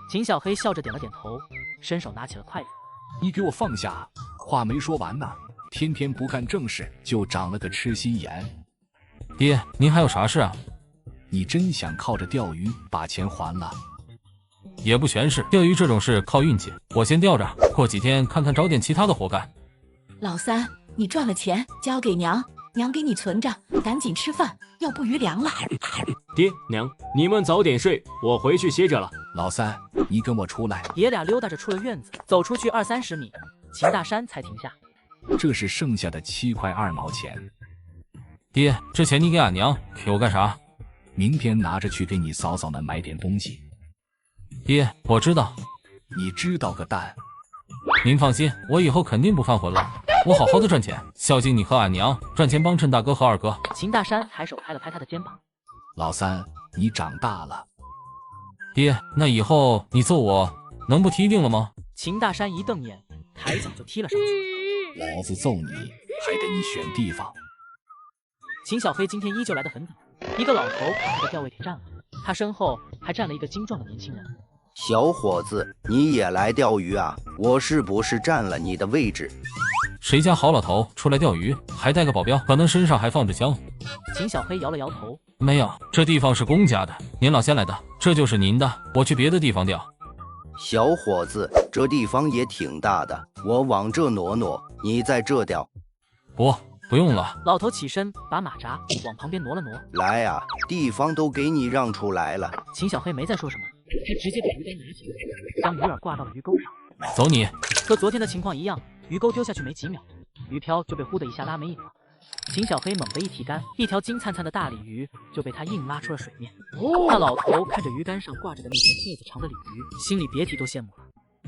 秦小黑笑着点了点头，伸手拿起了筷子。你给我放下！话没说完呢，天天不干正事，就长了个痴心眼。爹，您还有啥事啊？你真想靠着钓鱼把钱还了？也不全是，钓鱼这种事靠运气，我先钓着，过几天看看找点其他的活干。老三，你赚了钱交给娘，娘给你存着，赶紧吃饭，要不鱼凉了。爹娘，你们早点睡，我回去歇着了。老三，你跟我出来。爷俩溜达着出了院子，走出去20-30米，秦大山才停下。这是剩下的7块2毛钱。爹，这钱你给俺娘，给我干啥？明天拿着去给你嫂嫂们买点东西。爹，我知道。你知道个蛋！您放心，我以后肯定不犯浑了。我好好的赚钱，孝敬你和俺娘，赚钱帮衬大哥和二哥。秦大山抬手拍了拍他的肩膀。老三，你长大了。爹，那以后你揍我，能不踢定了吗？秦大山一瞪眼，抬脚就踢了上去。老子揍你，还得你选地方。秦小飞今天依旧来得很早，一个老头把吊位给占了，他身后还站了一个精壮的年轻人。小伙子，你也来钓鱼啊？我是不是占了你的位置？谁家好老头出来钓鱼，还带个保镖，可能身上还放着枪。秦小黑摇了摇头，没有，这地方是公家的，您老先来的，这就是您的，我去别的地方钓。小伙子，这地方也挺大的，我往这挪挪，你在这钓。不用了。老头起身，把马扎往旁边挪了挪。来啊，地方都给你让出来了。秦小黑没再说什么，他直接把鱼竿拿起来，将鱼饵挂到了鱼钩上。走你！和昨天的情况一样，鱼钩丢下去没几秒，鱼漂就被呼的一下拉没影了。秦小黑猛地一提竿，一条金灿灿的大鲤鱼就被他硬拉出了水面。那老头看着鱼竿上挂着的那条筷子长的鲤鱼，心里别提多羡慕了。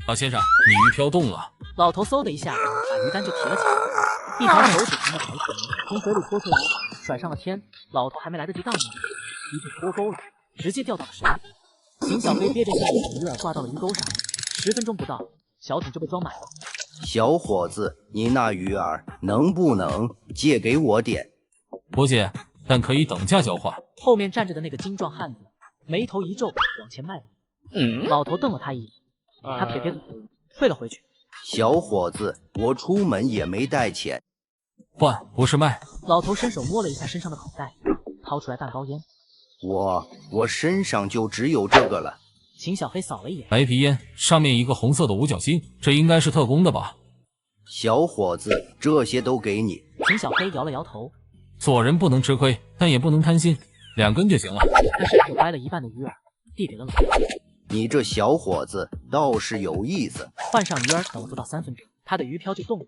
老先生，你鱼漂动了。老头嗖的一下把鱼竿就提了起来，一条手指长的白鲢从水里拖出来，甩上了天。老头还没来得及大怒，鱼就脱钩了，直接掉到了水里。秦小飞憋着下来把鱼饵挂到了鱼钩上，10分钟不到，小艇就被装满了。小伙子，你那鱼饵能不能借给我点？不借，但可以等价交换。后面站着的那个精壮汉子眉头一皱，往前迈了。老头瞪了他一眼，他撇撇嘴，退了回去。小伙子，我出门也没带钱。换，不是卖。老头伸手摸了一下身上的口袋，掏出来半包烟。我身上就只有这个了。秦小黑扫了一眼，白皮烟，上面一个红色的五角星，这应该是特工的吧？小伙子，这些都给你。秦小黑摇了摇头，做人不能吃亏，但也不能贪心，2根就行了。他伸手掰了一半的鱼饵，递给了老头。你这小伙子倒是有意思。换上鱼饵，等了不到3分钟，他的鱼漂就动了。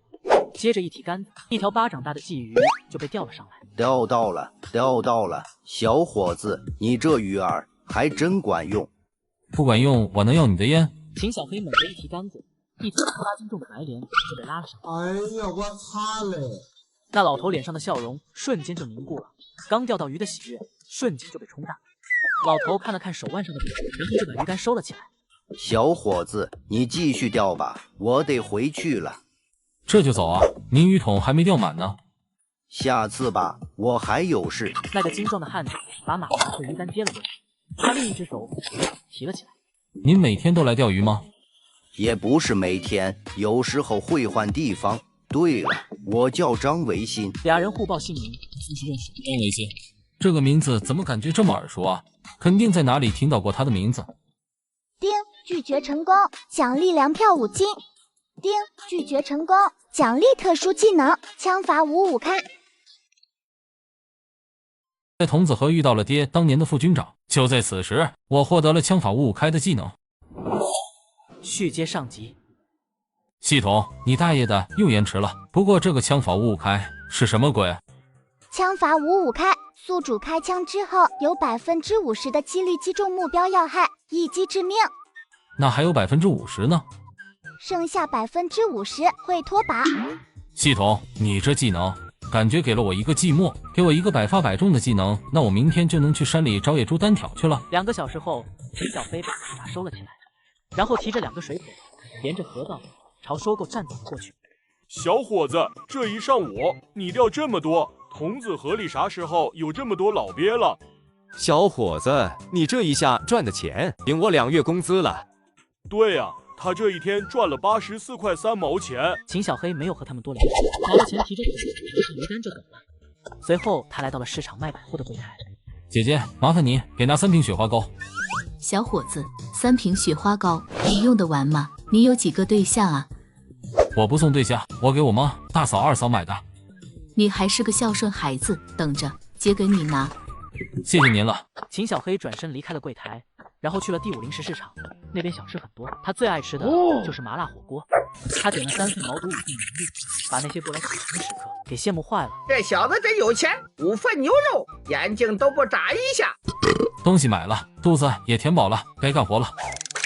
接着一提竿子，一条巴掌大的鲫鱼就被钓了上来。钓到了，小伙子，你这鱼饵还真管用。不管用，我能要你的烟？秦小黑猛地一提竿子，一条8斤重的白鲢就被拉了上来。哎呀，我擦嘞！那老头脸上的笑容瞬间就凝固了，刚钓到鱼的喜悦瞬间就被冲淡。老头看了看手腕上的表，然后就把鱼竿收了起来。小伙子，你继续钓吧，我得回去了。这就走啊？您鱼桶还没钓满呢。下次吧，我还有事。那个精壮的汉子把马扎和鱼竿接了过去，他另一只手提了起来。您每天都来钓鱼吗？也不是每天，有时候会换地方。对了，我叫张维新。俩人互报姓名，继续认识。张维新，这个名字怎么感觉这么耳熟啊？肯定在哪里听到过他的名字。丁，拒绝成功，奖励粮票5斤。丁，拒绝成功，奖励特殊技能，枪法55开。在童子河遇到了爹当年的副军长，就在此时，我获得了枪法55开的技能。续接上集。系统，你大爷的又延迟了。不过这个枪法55开是什么鬼？枪法55开，宿主开枪之后有50%的几率击中目标要害，一击致命。那还有50%呢？剩下50%会脱靶。系统，你这技能感觉给了我一个寂寞，给我一个百发百中的技能，那我明天就能去山里找野猪单挑去了。2个小时后，秦小飞把马扎收了起来，然后提着2个水桶，沿着河道朝收购站走了过去。小伙子，这一上午你钓这么多，童子河里啥时候有这么多老鳖了？小伙子，你这一下赚的钱顶我2月工资了。对呀，他这一天赚了84块3毛钱。秦小黑没有和他们多聊，拿了钱提着桶拿上鱼竿就走了。随后他来到了市场卖百货的柜台。姐姐，麻烦你给拿3瓶雪花膏。小伙子，3瓶雪花膏，你用得完吗？你有几个对象啊？我不送对象，我给我妈、大嫂、二嫂买的。你还是个孝顺孩子，等着，姐给你拿。谢谢您了。秦小黑转身离开了柜台，然后去了第5零食市场，那边小吃很多，他最爱吃的就是麻辣火锅。他点了3份毛肚5份牛粒，把那些过来抢的食客给羡慕坏了。这小子真有钱，5份牛肉，眼睛都不眨一下。东西买了，肚子也填饱了，该干活了。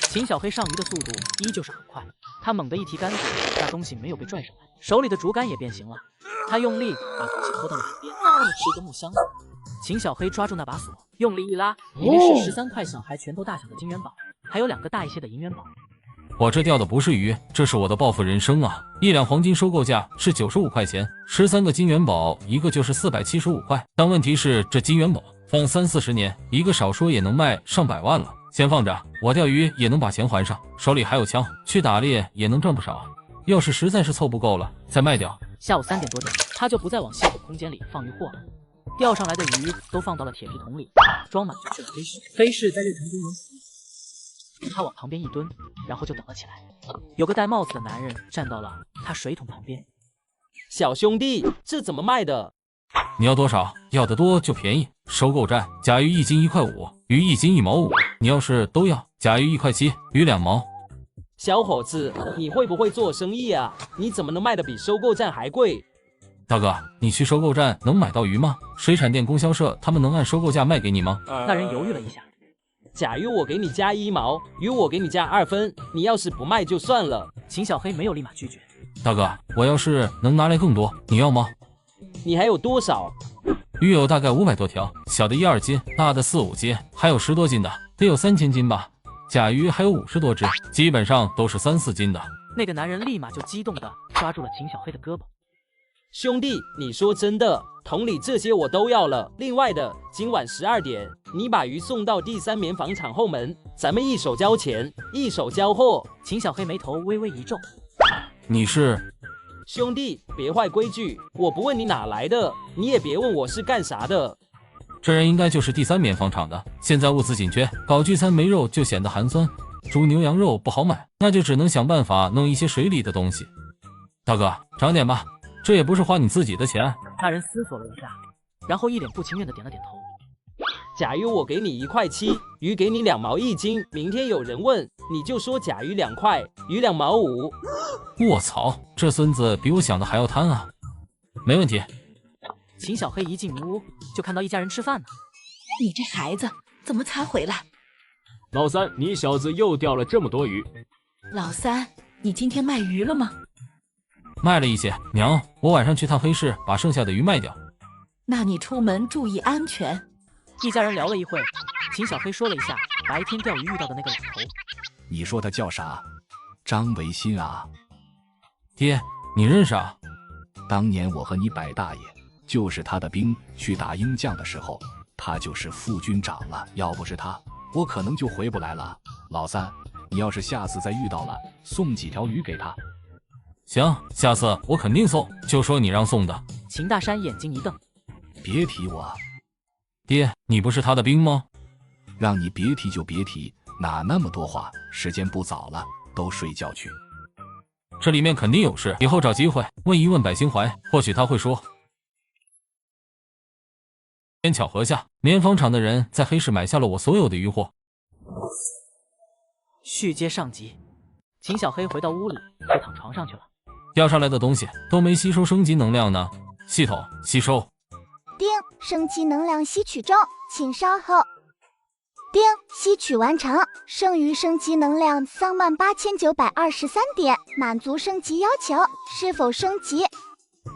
秦小黑上鱼的速度依旧是很快，他猛地一提杆子，那东西没有被拽上来，手里的竹竿也变形了。他用力把东西拖到了旁边，是一个木箱子。秦小黑抓住那把锁，用力一拉，里面是13块小孩拳头大小的金元宝，还有2个大一些的银元宝。我这钓的不是鱼，这是我的报复人生啊！1两黄金收购价是95块钱，13个金元宝一个就是475块。但问题是，这金元宝放30-40年，一个少说也能卖上百万了。先放着，我钓鱼也能把钱还上，手里还有枪，去打猎也能挣不少。要是实在是凑不够了，再卖掉。下午3点多钟，他就不再往系统空间里放鱼货了，钓上来的鱼都放到了铁皮桶里，装满就是飞士。飞士在日常中人，他往旁边一蹲，然后就等了起来。有个戴帽子的男人站到了他水桶旁边。小兄弟，这怎么卖的？你要多少？要的多就便宜。收购站，甲鱼1斤1块5，鱼1斤1毛5。你要是都要，甲鱼1块7，鱼2毛。小伙子，你会不会做生意啊？你怎么能卖的比收购站还贵？大哥，你去收购站能买到鱼吗？水产店供销社他们能按收购价卖给你吗？那人犹豫了一下，甲鱼我给你加1毛，鱼我给你加2分，你要是不卖就算了。秦小黑没有立马拒绝。大哥，我要是能拿来更多，你要吗？你还有多少？鱼有大概500多条，小的1-2斤，大的4-5斤，还有10多斤的，得有3000斤吧。甲鱼还有50多只，基本上都是3-4斤的。那个男人立马就激动地抓住了秦小黑的胳膊。兄弟，你说真的？桶里这些我都要了。另外的，今晚12点，你把鱼送到第3棉纺厂后门，咱们一手交钱，一手交货。秦小黑眉头微微一皱。你是？兄弟，别坏规矩，我不问你哪来的，你也别问我是干啥的。这人应该就是第3棉纺厂的。现在物资紧缺，搞聚餐没肉就显得寒酸，猪牛羊肉不好买，那就只能想办法弄一些水里的东西。大哥，长点吧，这也不是花你自己的钱。那人思索了一下，然后一脸不情愿的点了点头。甲鱼我给你1块7，鱼给你2毛1斤。明天有人问，你就说甲鱼2块，鱼2毛5。卧槽，这孙子比我想的还要贪啊！没问题。秦小黑一进屋就看到一家人吃饭呢。你这孩子怎么才回来？老三，你小子又钓了这么多鱼。老三，你今天卖鱼了吗？卖了一些，娘，我晚上去趟黑市，把剩下的鱼卖掉。那你出门注意安全。一家人聊了一会，秦小黑说了一下白天钓鱼遇到的那个老头。你说他叫啥？张维新啊。爹，你认识啊？当年我和你百大爷就是他的兵，去打鹰将的时候，他就是副军长了。要不是他，我可能就回不来了。老三，你要是下次再遇到了，送几条鱼给他。行，下次我肯定送，就说你让送的。秦大山眼睛一瞪，别提我。爹，你不是他的兵吗？让你别提就别提，哪那么多话？时间不早了，都睡觉去。这里面肯定有事，以后找机会问一问百兴怀，或许他会说。天巧合下，棉纺厂的人在黑市买下了我所有的渔获。续接上集，秦小黑回到屋里就躺床上去了。钓上来的东西都没吸收升级能量呢。系统吸收。丁，升级能量吸取中，请稍后。丁，吸取完成，剩余升级能量38923点，满足升级要求，是否升级？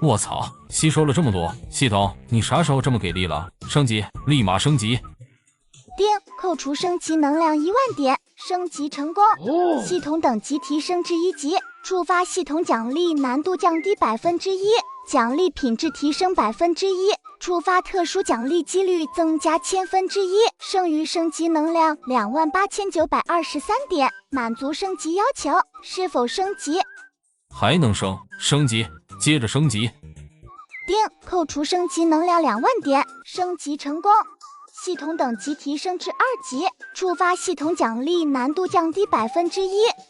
卧槽，吸收了这么多！系统，你啥时候这么给力了？升级，立马升级。丁，扣除升级能量1万点，升级成功。系统等级提升至1级，触发系统奖励难度降低1%，奖励品质提升1%，触发特殊奖励几率增加1/1000，剩余升级能量28923点，满足升级要求，是否升级？还能升级，接着升级。丁，扣除升级能量2万点，升级成功。系统等级提升至2级，触发系统奖励难度降低1%，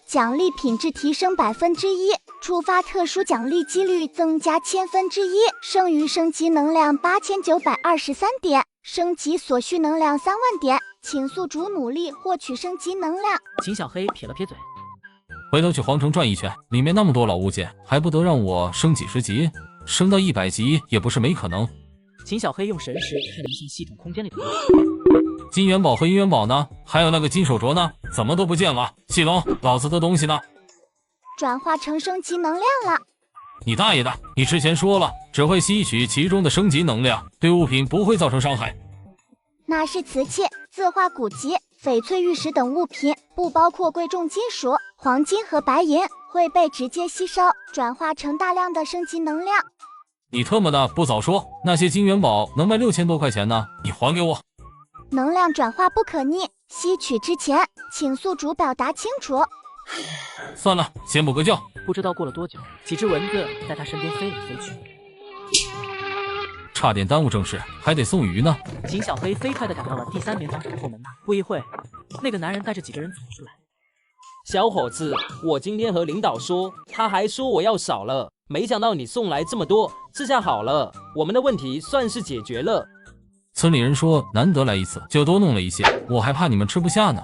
奖励品质提升1%，触发特殊奖励几率增加1/1000，剩余升级能量8923点，升级所需能量3万点，请宿主努力获取升级能量。秦小黑撇了撇嘴，回头去皇城转一圈，里面那么多老物件，还不得让我升几十级？升到100级也不是没可能。秦小黑用神识看了一下系统空间里的金元宝和银元宝呢？还有那个金手镯呢？怎么都不见了？系统，老子的东西呢？转化成升级能量了。你大爷的！你之前说了，只会吸取其中的升级能量，对物品不会造成伤害。那是瓷器、字画古籍、翡翠玉石等物品，不包括贵重金属、黄金和白银，会被直接吸收，转化成大量的升级能量。你特么的不早说，那些金元宝能卖6000多块钱呢，你还给我！能量转化不可逆，吸取之前，请宿主表达清楚。算了，先补个觉。不知道过了多久，几只蚊子在他身边飞来飞去，差点耽误正事，还得送鱼呢。秦小黑飞快地赶到了第3棉纺厂的后门，不一会，那个男人带着几个人走出来。小伙子，我今天和领导说，他还说我要少了，没想到你送来这么多，这下好了，我们的问题算是解决了。村里人说难得来一次，就多弄了一些，我还怕你们吃不下呢。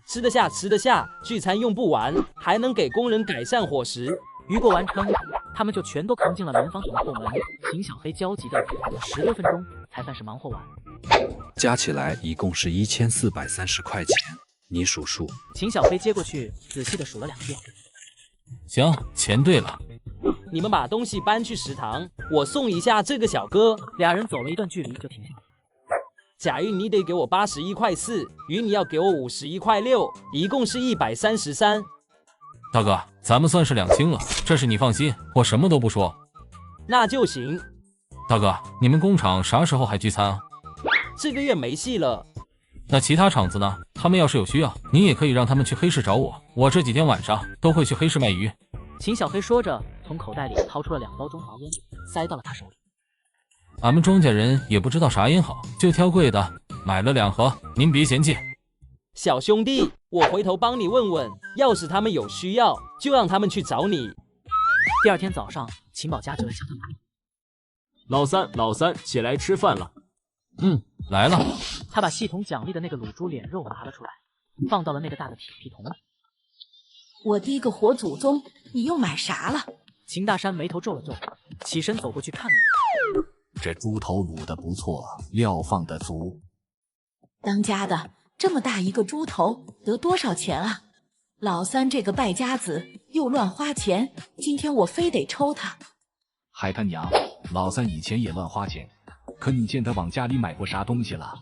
吃得下，吃得下，聚餐用不完，还能给工人改善伙食。鱼过完成，他们就全都扛进了棉纺厂的后门。秦小黑焦急的等了16分钟，才算是忙活完。加起来一共是1430块钱，你数数。秦小黑接过去，仔细的数了2遍。行，钱对了。你们把东西搬去食堂，我送一下这个小哥。俩人走了一段距离就停下了。贾玉，你得给我81块4，鱼你要给我51块6，一共是133。大哥，咱们算是两清了，这事你放心，我什么都不说。那就行。大哥，你们工厂啥时候还聚餐啊？这个月没戏了。那其他厂子呢？他们要是有需要，你也可以让他们去黑市找我，我这几天晚上都会去黑市卖鱼。秦小黑说着，从口袋里掏出了2包中华烟，塞到了他手里。俺们庄稼人也不知道啥烟好，就挑贵的，买了2盒，您别嫌弃。小兄弟，我回头帮你问问，要是他们有需要，就让他们去找你。第2天早上，秦宝家就来敲他门。老三，起来吃饭了。来了。他把系统奖励的那个卤猪脸肉拿了出来，放到了那个大的铁皮桶里。我的个活祖宗，你又买啥了？秦大山眉头皱了皱，起身走过去看了一眼。这猪头卤的不错，料放的足。当家的，这么大一个猪头得多少钱啊？老三这个败家子又乱花钱，今天我非得抽他。海他娘，老三以前也乱花钱，可你见他往家里买过啥东西了？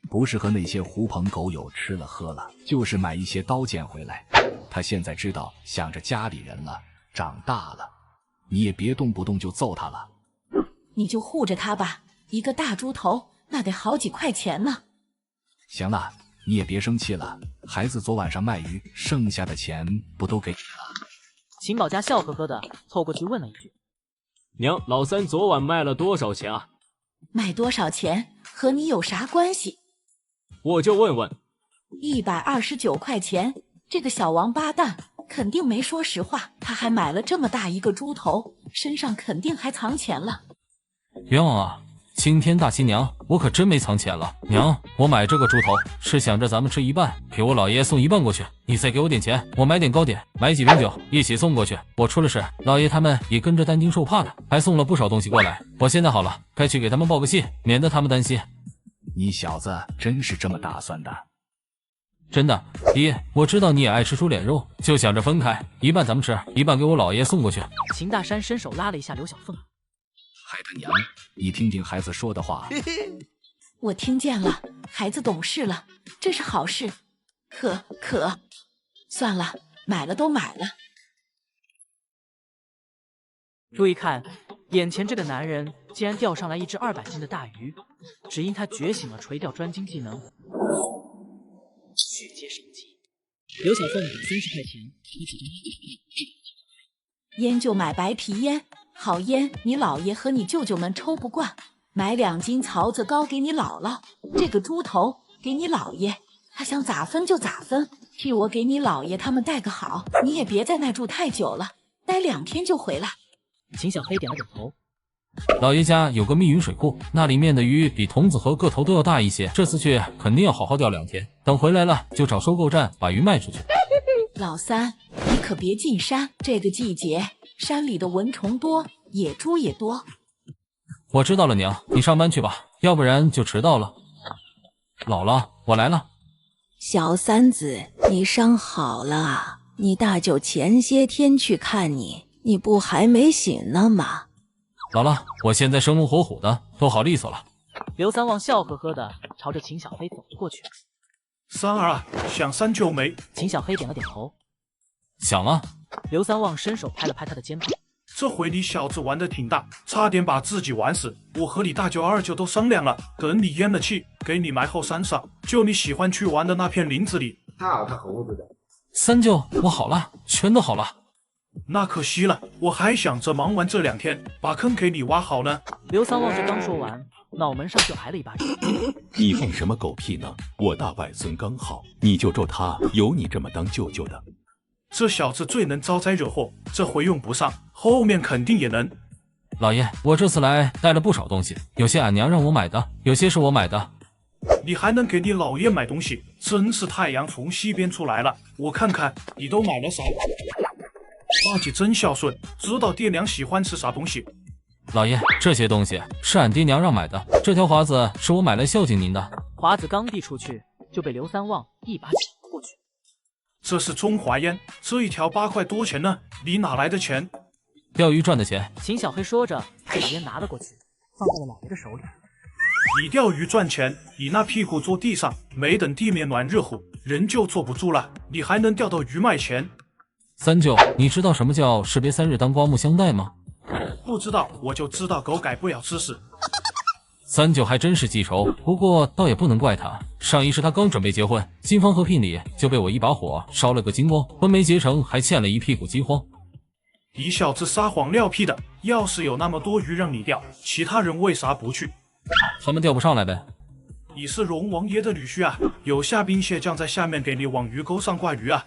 不是和那些狐朋狗友吃了喝了，就是买一些刀剑回来。他现在知道想着家里人了，长大了，你也别动不动就揍他了。你就护着他吧，一个大猪头那得好几块钱呢。行了，你也别生气了，孩子昨晚上卖鱼剩下的钱不都给你了？秦宝家笑呵呵的凑过去问了一句：娘，老三昨晚卖了多少钱啊？卖多少钱和你有啥关系？我就问问。129块钱，这个小王八蛋肯定没说实话，他还买了这么大一个猪头，身上肯定还藏钱了。冤枉啊！青天大新娘，我可真没藏钱了。娘，我买这个猪头是想着咱们吃一半，给我姥爷送一半过去，你再给我点钱，我买点糕点，买几瓶酒，一起送过去。我出了事，姥爷他们也跟着担惊受怕的，还送了不少东西过来。我现在好了，该去给他们报个信，免得他们担心。你小子真是这么打算的？真的，爹，我知道你也爱吃猪脸肉，就想着分开，一半咱们吃，一半给我姥爷送过去。秦大山伸手拉了一下刘小凤。海他娘，你听听孩子说的话。我听见了，孩子懂事了，这是好事。可算了，买了都买了。注意看，眼前这个男人竟然钓上来一只200斤的大鱼，只因他觉醒了垂钓专精技能，血接升级。刘小凤30块钱，一起烟就买白皮烟，好烟你姥爷和你舅舅们抽不惯。买2斤槽子糕给你姥姥，这个猪头给你姥爷，他想咋分就咋分，替我给你姥爷他们带个好。你也别在那住太久了，待2天就回来。秦小黑点了点头。老爷家有个密云水库，那里面的鱼比童子河个头都要大一些。这次去肯定要好好钓2天，等回来了就找收购站把鱼卖出去。老三，你可别进山，这个季节山里的蚊虫多，野猪也多。我知道了，娘，你上班去吧，要不然就迟到了。姥姥，我来了。小三子，你伤好了？你大舅前些天去看你，你不还没醒呢吗？姥姥，我现在生龙活虎的，都好利索了。刘三旺笑呵呵的朝着秦小黑走了过去。三儿啊，想三舅没？秦小黑点了点头。想啊。刘三旺伸手拍了拍他的肩膀。这回你小子玩得挺大，差点把自己玩死。我和你大舅二舅都商量了，等你咽了气，给你埋后山上，就你喜欢去玩的那片林子里。操他猴子的！三舅，我好了，全都好了。那可惜了，我还想着忙完这2天把坑给你挖好呢。刘三旺这刚说完，脑门上就挨了一巴掌。你放什么狗屁呢？我大外孙刚好，你就咒他有你这么当舅舅的。这小子最能招灾惹祸，这回用不上，后面肯定也能。老爷，我这次来带了不少东西，有些俺娘让我买的，有些是我买的。你还能给你老爷买东西，真是太阳从西边出来了。我看看你都买了啥？大姐真孝顺，知道爹娘喜欢吃啥东西。老爷，这些东西是俺爹娘让买的，这条华子是我买来孝敬您的。华子刚递出去，就被刘三旺一把抢过去。这是中华烟，这一条8块多钱呢，你哪来的钱？钓鱼赚的钱。秦小黑说着，就把烟拿了过去，放在了老爷的手里。你钓鱼赚钱，你那屁股坐地上，没等地面暖热乎，人就坐不住了，你还能钓到鱼卖钱？三舅，你知道什么叫士别3日当刮目相待吗？不知道，我就知道狗改不了吃屎。三舅还真是记仇，不过倒也不能怪他。上一世他刚准备结婚，金方和聘礼就被我一把火烧了个精光，婚没结成，还欠了一屁股饥荒。你小子撒谎撂屁的！要是有那么多鱼让你钓，其他人为啥不去？他们钓不上来呗。你是龙王爷的女婿啊，有虾兵蟹将在下面给你往鱼钩上挂鱼啊。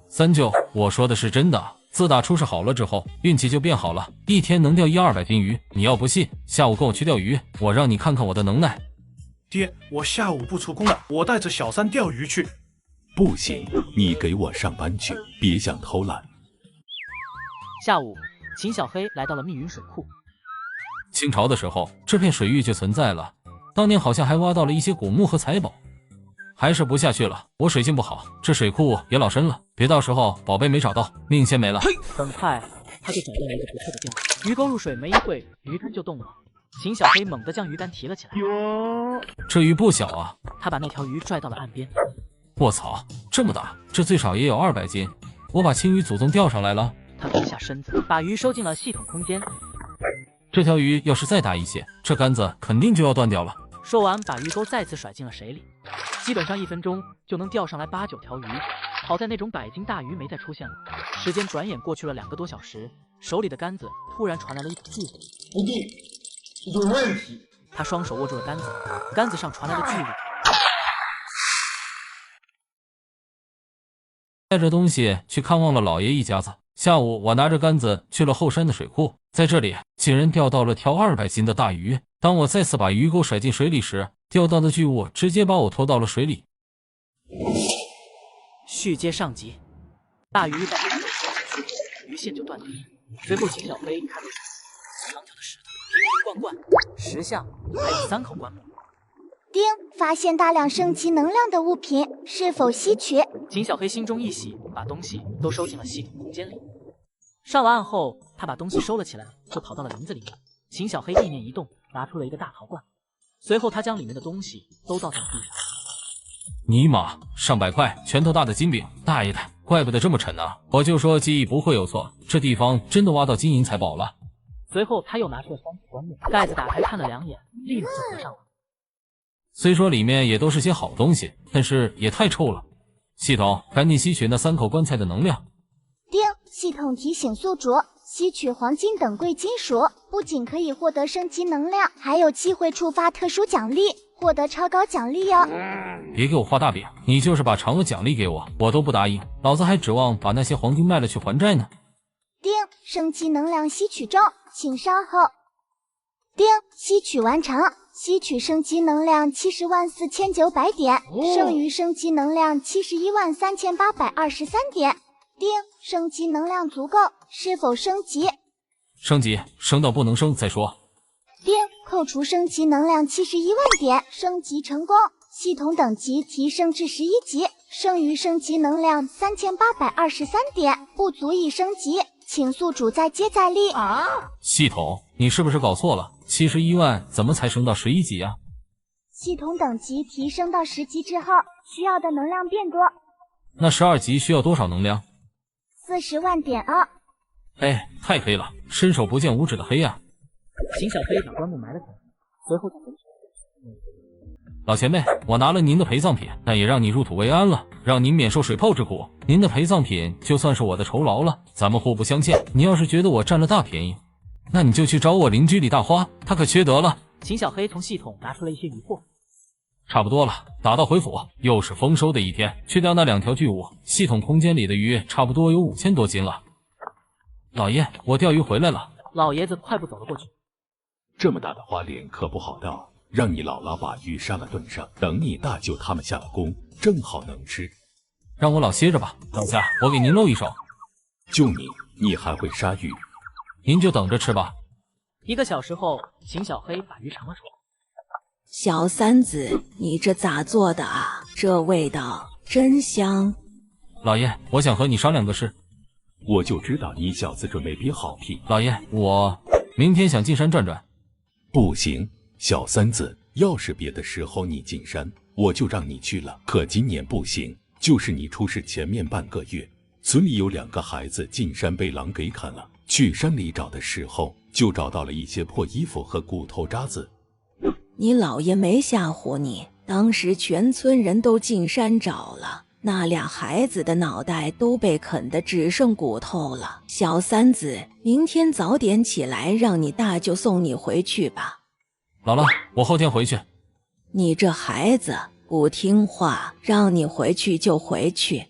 三舅，我说的是真的。自打出事好了之后，运气就变好了，一天能钓100-200斤鱼。你要不信，下午跟我去钓鱼，我让你看看我的能耐。爹，我下午不出工了，我带着小三钓鱼去。不行，你给我上班去，别想偷懒。下午，秦小黑来到了密云水库。清朝的时候，这片水域就存在了，当年好像还挖到了一些古墓和财宝。还是不下去了，我水性不好，这水库也老深了，别到时候宝贝没找到，命先没了。很快他就找到了一个不错的钓鱼钩，入水没一会，鱼竿就动了。秦小黑猛地将鱼竿提了起来，这鱼不小啊！他把那条鱼拽到了岸边。卧槽，这么大，这最少也有200斤。我把青鱼祖宗钓上来了。他低下身子，把鱼收进了系统空间。这条鱼要是再大一些，这杆子肯定就要断掉了。说完，把鱼钩再次甩进了水里。基本上1分钟就能钓上来8-9条鱼。好在那种100斤大鱼没再出现了。时间转眼过去了2个多小时，手里的杆子突然传来了一股巨火。不对，这有问题。他双手握住了杆子，杆子上传来了巨力。带着东西去看望了老爷一家子。下午我拿着杆子去了后山的水库，在这里竟然钓到了条200斤的大鱼。当我再次把鱼钩甩进水里时，钓到的巨物直接把我拖到了水里。续接上集，大鱼在海里冲进去，鱼线就断掉。随后秦小飞看到长条的石头、瓶瓶罐罐、石像，还有3口棺木。丁，发现大量升级能量的物品，是否稀缺？秦小黑心中一喜，把东西都收进了系统空间里。上了岸后，他把东西收了起来，就跑到了林子里面。秦小黑意念一动，拿出了一个大陶罐，随后他将里面的东西都倒在了地上。尼玛，上百块拳头大的金饼，大爷的，怪不得这么沉呢！我就说记忆不会有错，这地方真的挖到金银财宝了。随后他又拿出了3口棺木，盖子打开看了2眼，立马就合上了。虽说里面也都是些好东西，但是也太臭了。系统，赶紧吸取那3口棺材的能量。丁，系统提醒宿主，吸取黄金等贵金属，不仅可以获得升级能量，还有机会触发特殊奖励，获得超高奖励哟。别给我画大饼，你就是把嫦娥奖励给我，我都不答应。老子还指望把那些黄金卖了去还债呢。丁，升级能量吸取中，请稍后。丁，吸取完成，吸取升级能量704900点，剩余升级能量713,823点。丁，升级能量足够，是否升级？升级，升到不能升再说。丁，扣除升级能量71万点，升级成功，系统等级提升至11级，剩余升级能量3823点，不足以升级，请宿主再接再厉。系统，你是不是搞错了？71万怎么才升到11级啊？系统等级提升到10级之后，需要的能量变多。那12级需要多少能量？40万点啊！哎，太黑了，伸手不见五指的黑啊！秦小黑把棺木埋了起来，随后老前辈，我拿了您的陪葬品，但也让你入土为安了，让您免受水泡之苦。您的陪葬品就算是我的酬劳了，咱们互不相欠。你要是觉得我占了大便宜，那你就去找我邻居李大花，他可缺德了。秦小黑从系统拿出了一些鱼货，差不多了，打道回府，又是丰收的一天。去掉那2条巨物，系统空间里的鱼差不多有5000多斤了。老爷，我钓鱼回来了。老爷子快步走了过去。这么大的花脸可不好钓，让你姥姥把鱼杀了炖上，等你大舅他们下了工，正好能吃。让我老歇着吧，等下我给您露一手。就你还会杀鱼？您就等着吃吧。1个小时后，秦小黑把鱼尝了出来。小三子，你这咋做的啊？这味道真香。老爷，我想和你商量个事。我就知道你小子准备憋好屁。老爷，我明天想进山转转。不行，小三子，要是别的时候你进山，我就让你去了。可今年不行，就是你出事前面半个月，村里有2个孩子进山被狼给砍了。去山里找的时候，就找到了一些破衣服和骨头渣子。你姥爷没吓唬你，当时全村人都进山找了，那俩孩子的脑袋都被啃得只剩骨头了。小三子，明天早点起来，让你大舅送你回去吧。姥姥，我后天回去。你这孩子不听话，让你回去就回去。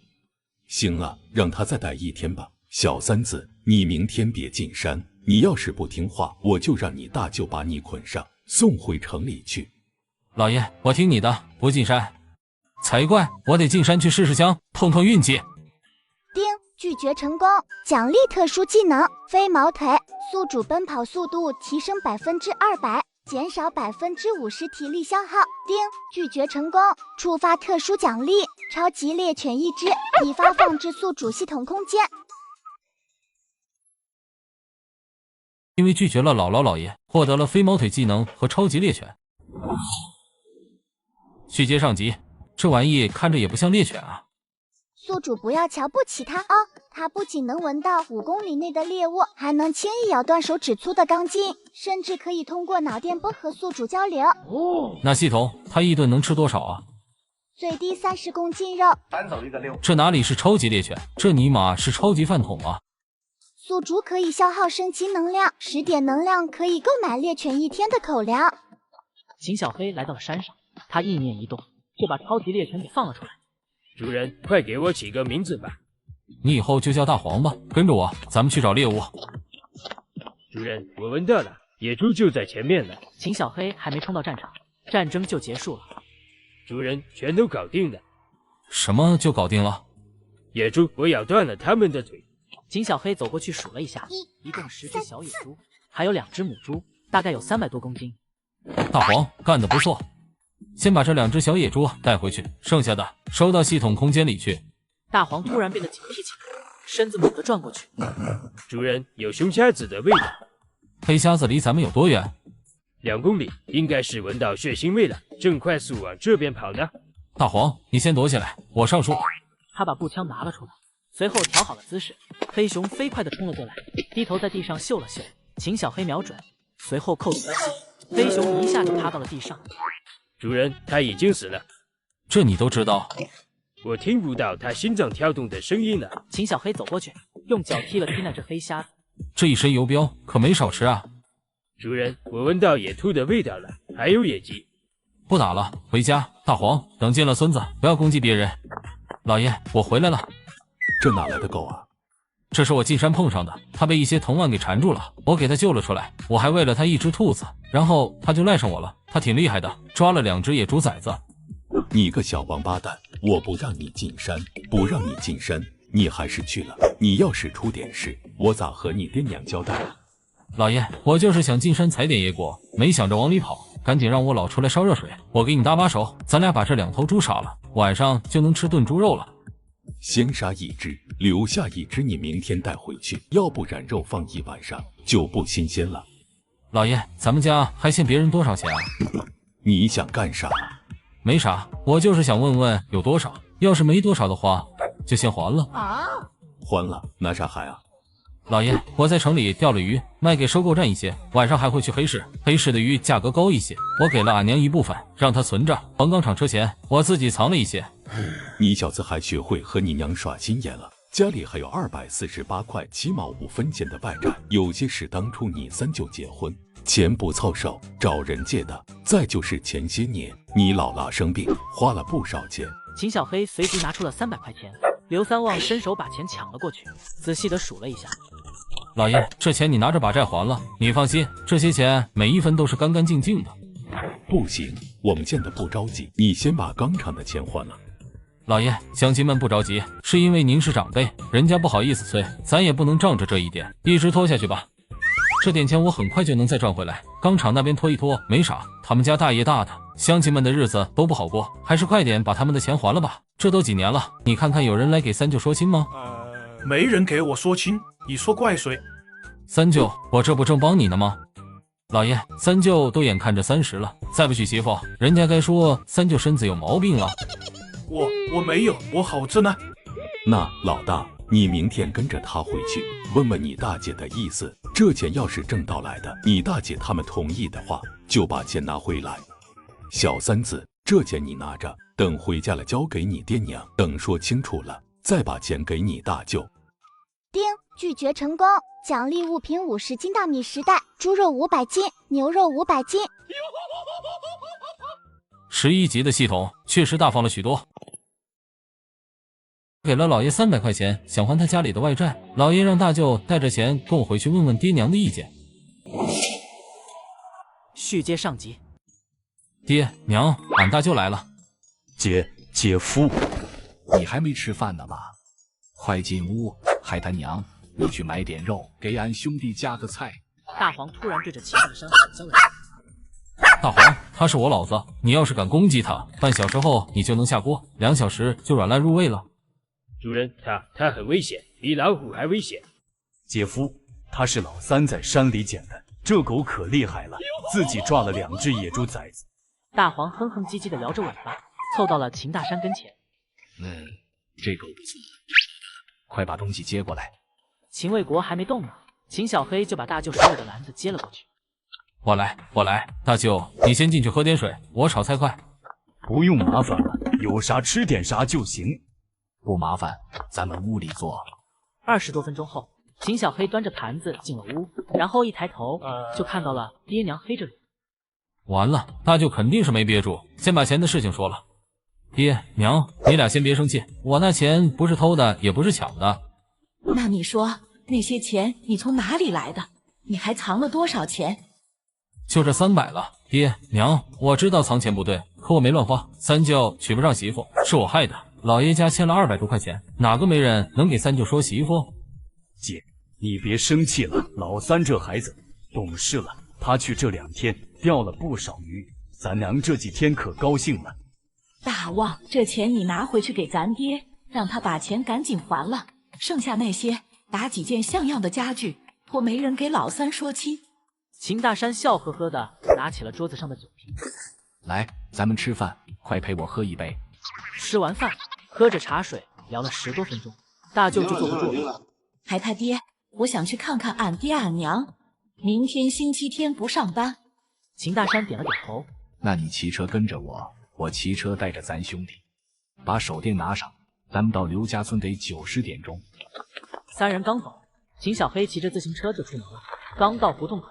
行了，让他再待1天吧。小三子，你明天别进山，你要是不听话，我就让你大舅把你捆上，送回城里去。老爷，我听你的，不进山。才怪，我得进山去试试香，碰碰运气。丁，拒绝成功，奖励特殊技能飞毛腿，宿主奔跑速度提升200%，减少50%体力消耗。丁，拒绝成功，触发特殊奖励超级猎犬1只，已发放至宿主系统空间。因为拒绝了姥姥姥爷，获得了飞毛腿技能和超级猎犬。去接上级。这玩意看着也不像猎犬啊！宿主不要瞧不起它哦，它不仅能闻到5公里内的猎物，还能轻易咬断手指粗的钢筋，甚至可以通过脑电波和宿主交流。那系统，它一顿能吃多少啊？最低30公斤肉。搬走一个6。这哪里是超级猎犬，这尼玛是超级饭桶啊！宿主可以消耗升级能量，10点能量可以购买猎犬1天的口粮。秦小黑来到了山上，他意念一动，就把超级猎犬给放了出来。主人，快给我起个名字吧。你以后就叫大黄吧，跟着我，咱们去找猎物。主人，我闻到了，野猪就在前面了。秦小黑还没冲到战场，战争就结束了。主人，全都搞定了。什么就搞定了？野猪，我咬断了他们的腿。秦小黑走过去数了一下，一共10只小野猪，还有2只母猪，大概有300多公斤。大黄干得不错，先把这2只小野猪带回去，剩下的收到系统空间里去。大黄突然变得警惕起来，身子猛地转过去。主人，有熊瞎子的味道。黑瞎子离咱们有多远？2公里，应该是闻到血腥味了，正快速往这边跑呢。大黄，你先躲起来，我上树。他把步枪拿了出来，随后调好了姿势，黑熊飞快地冲了过来，低头在地上嗅了嗅。秦小黑瞄准，随后扣动扳机，黑熊一下就趴到了地上。主人，他已经死了。这你都知道？我听不到他心脏跳动的声音了。秦小黑走过去，用脚踢了踢那只黑瞎子。这一身油膘可没少吃啊！主人，我闻到野兔的味道了，还有野鸡。不打了，回家。大黄，等见了孙子，不要攻击别人。老爷，我回来了。这哪来的狗啊？这是我进山碰上的，他被一些藤蔓给缠住了，我给他救了出来，我还喂了他一只兔子，然后他就赖上我了。他挺厉害的，抓了2只野猪崽子。你个小王八蛋，我不让你进山，不让你进山，你还是去了。你要是出点事，我咋和你爹娘交代？老爷，我就是想进山采点野果，没想着往里跑，赶紧让我老出来烧热水，我给你搭把手，咱俩把这2头猪杀了，晚上就能吃炖猪肉了。先杀1只，留下1只，你明天带回去，要不然肉放1晚上就不新鲜了。老爷，咱们家还欠别人多少钱啊？你想干啥？没啥，我就是想问问有多少，要是没多少的话，就先还了。还了？拿啥还啊？老爷，我在城里钓了鱼，卖给收购站一些，晚上还会去黑市，黑市的鱼价格高一些，我给了俺娘一部分，让她存着，黄冈场车钱，我自己藏了一些。你小子还学会和你娘耍心眼了，家里还有248块7毛5分钱的外债，有些是当初你三舅结婚钱不凑手找人借的，再就是前些年你姥姥生病花了不少钱。秦小黑随即拿出了300块钱，刘三旺伸手把钱抢了过去，仔细的数了一下。老爷，这钱你拿着把债还了，你放心，这些钱每一分都是干干净净的。不行，我们见的不着急，你先把钢厂的钱还了。老爷，乡亲们不着急，是因为您是长辈，人家不好意思催，咱也不能仗着这一点一直拖下去吧。这点钱我很快就能再赚回来，钢厂那边拖一拖没啥，他们家大爷大的，乡亲们的日子都不好过，还是快点把他们的钱还了吧。这都几年了，你看看有人来给三舅说亲吗？没人给我说亲，你说怪谁？三舅，我这不正帮你呢吗？老爷，三舅都眼看着30了，再不娶媳妇，人家该说三舅身子有毛病了。我没有，我好着呢。那老大，你明天跟着他回去，问问你大姐的意思。这钱要是挣到来的，你大姐他们同意的话，就把钱拿回来。小三子，这钱你拿着，等回家了交给你爹娘，等说清楚了，再把钱给你大舅。丁，拒绝成功，奖励物品50斤大米10袋，猪肉500斤，牛肉500斤。11级的系统确实大方了许多。给了老爷300块钱，想还他家里的外债。老爷让大舅带着钱跟我回去问问爹娘的意见。续接上集。爹娘，俺大舅来了。姐夫，你还没吃饭呢吧？快进屋，海他娘，你去买点肉，给俺兄弟加个菜。大黄突然对着秦大山喊叫了。大黄，他是我老子，你要是敢攻击他，半小时后你就能下锅，2小时就软烂入味了。主人，他很危险，比老虎还危险。姐夫，他是老三在山里捡的，这狗可厉害了，自己抓了2只野猪崽子。大黄哼哼唧唧的摇着尾巴，凑到了秦大山跟前。这狗不错，快把东西接过来。秦卫国还没动呢，秦小黑就把大舅手里的篮子接了过去。我来，大舅，你先进去喝点水，我炒菜快。不用麻烦了，有啥吃点啥就行。不麻烦，咱们屋里坐。20多分钟后，秦小黑端着盘子进了屋，然后一抬头就看到了爹娘黑着脸。完了，大舅肯定是没憋住，先把钱的事情说了。爹娘，你俩先别生气，我那钱不是偷的，也不是抢的。那你说那些钱你从哪里来的？你还藏了多少钱？就这300了。爹娘，我知道藏钱不对，可我没乱花。三舅娶不上媳妇，是我害的。老爷家欠了200多块钱，哪个媒人能给三舅说媳妇？姐，你别生气了，老三这孩子懂事了，他去这2天钓了不少鱼，咱娘这几天可高兴了。大旺，这钱你拿回去给咱爹，让他把钱赶紧还了，剩下那些打几件像样的家具，托媒人给老三说亲。秦大山笑呵呵的拿起了桌子上的酒瓶。来，咱们吃饭，快陪我喝一杯。吃完饭，喝着茶水聊了10多分钟，大舅就坐不住了。孩他爹，我想去看看俺爹俺娘，明天星期天不上班。秦大山点了点头。那你骑车跟着我，我骑车带着咱兄弟，把手电拿上，咱们到刘家村得90点钟。3人刚走，秦小黑骑着自行车就出门了。刚到胡同口，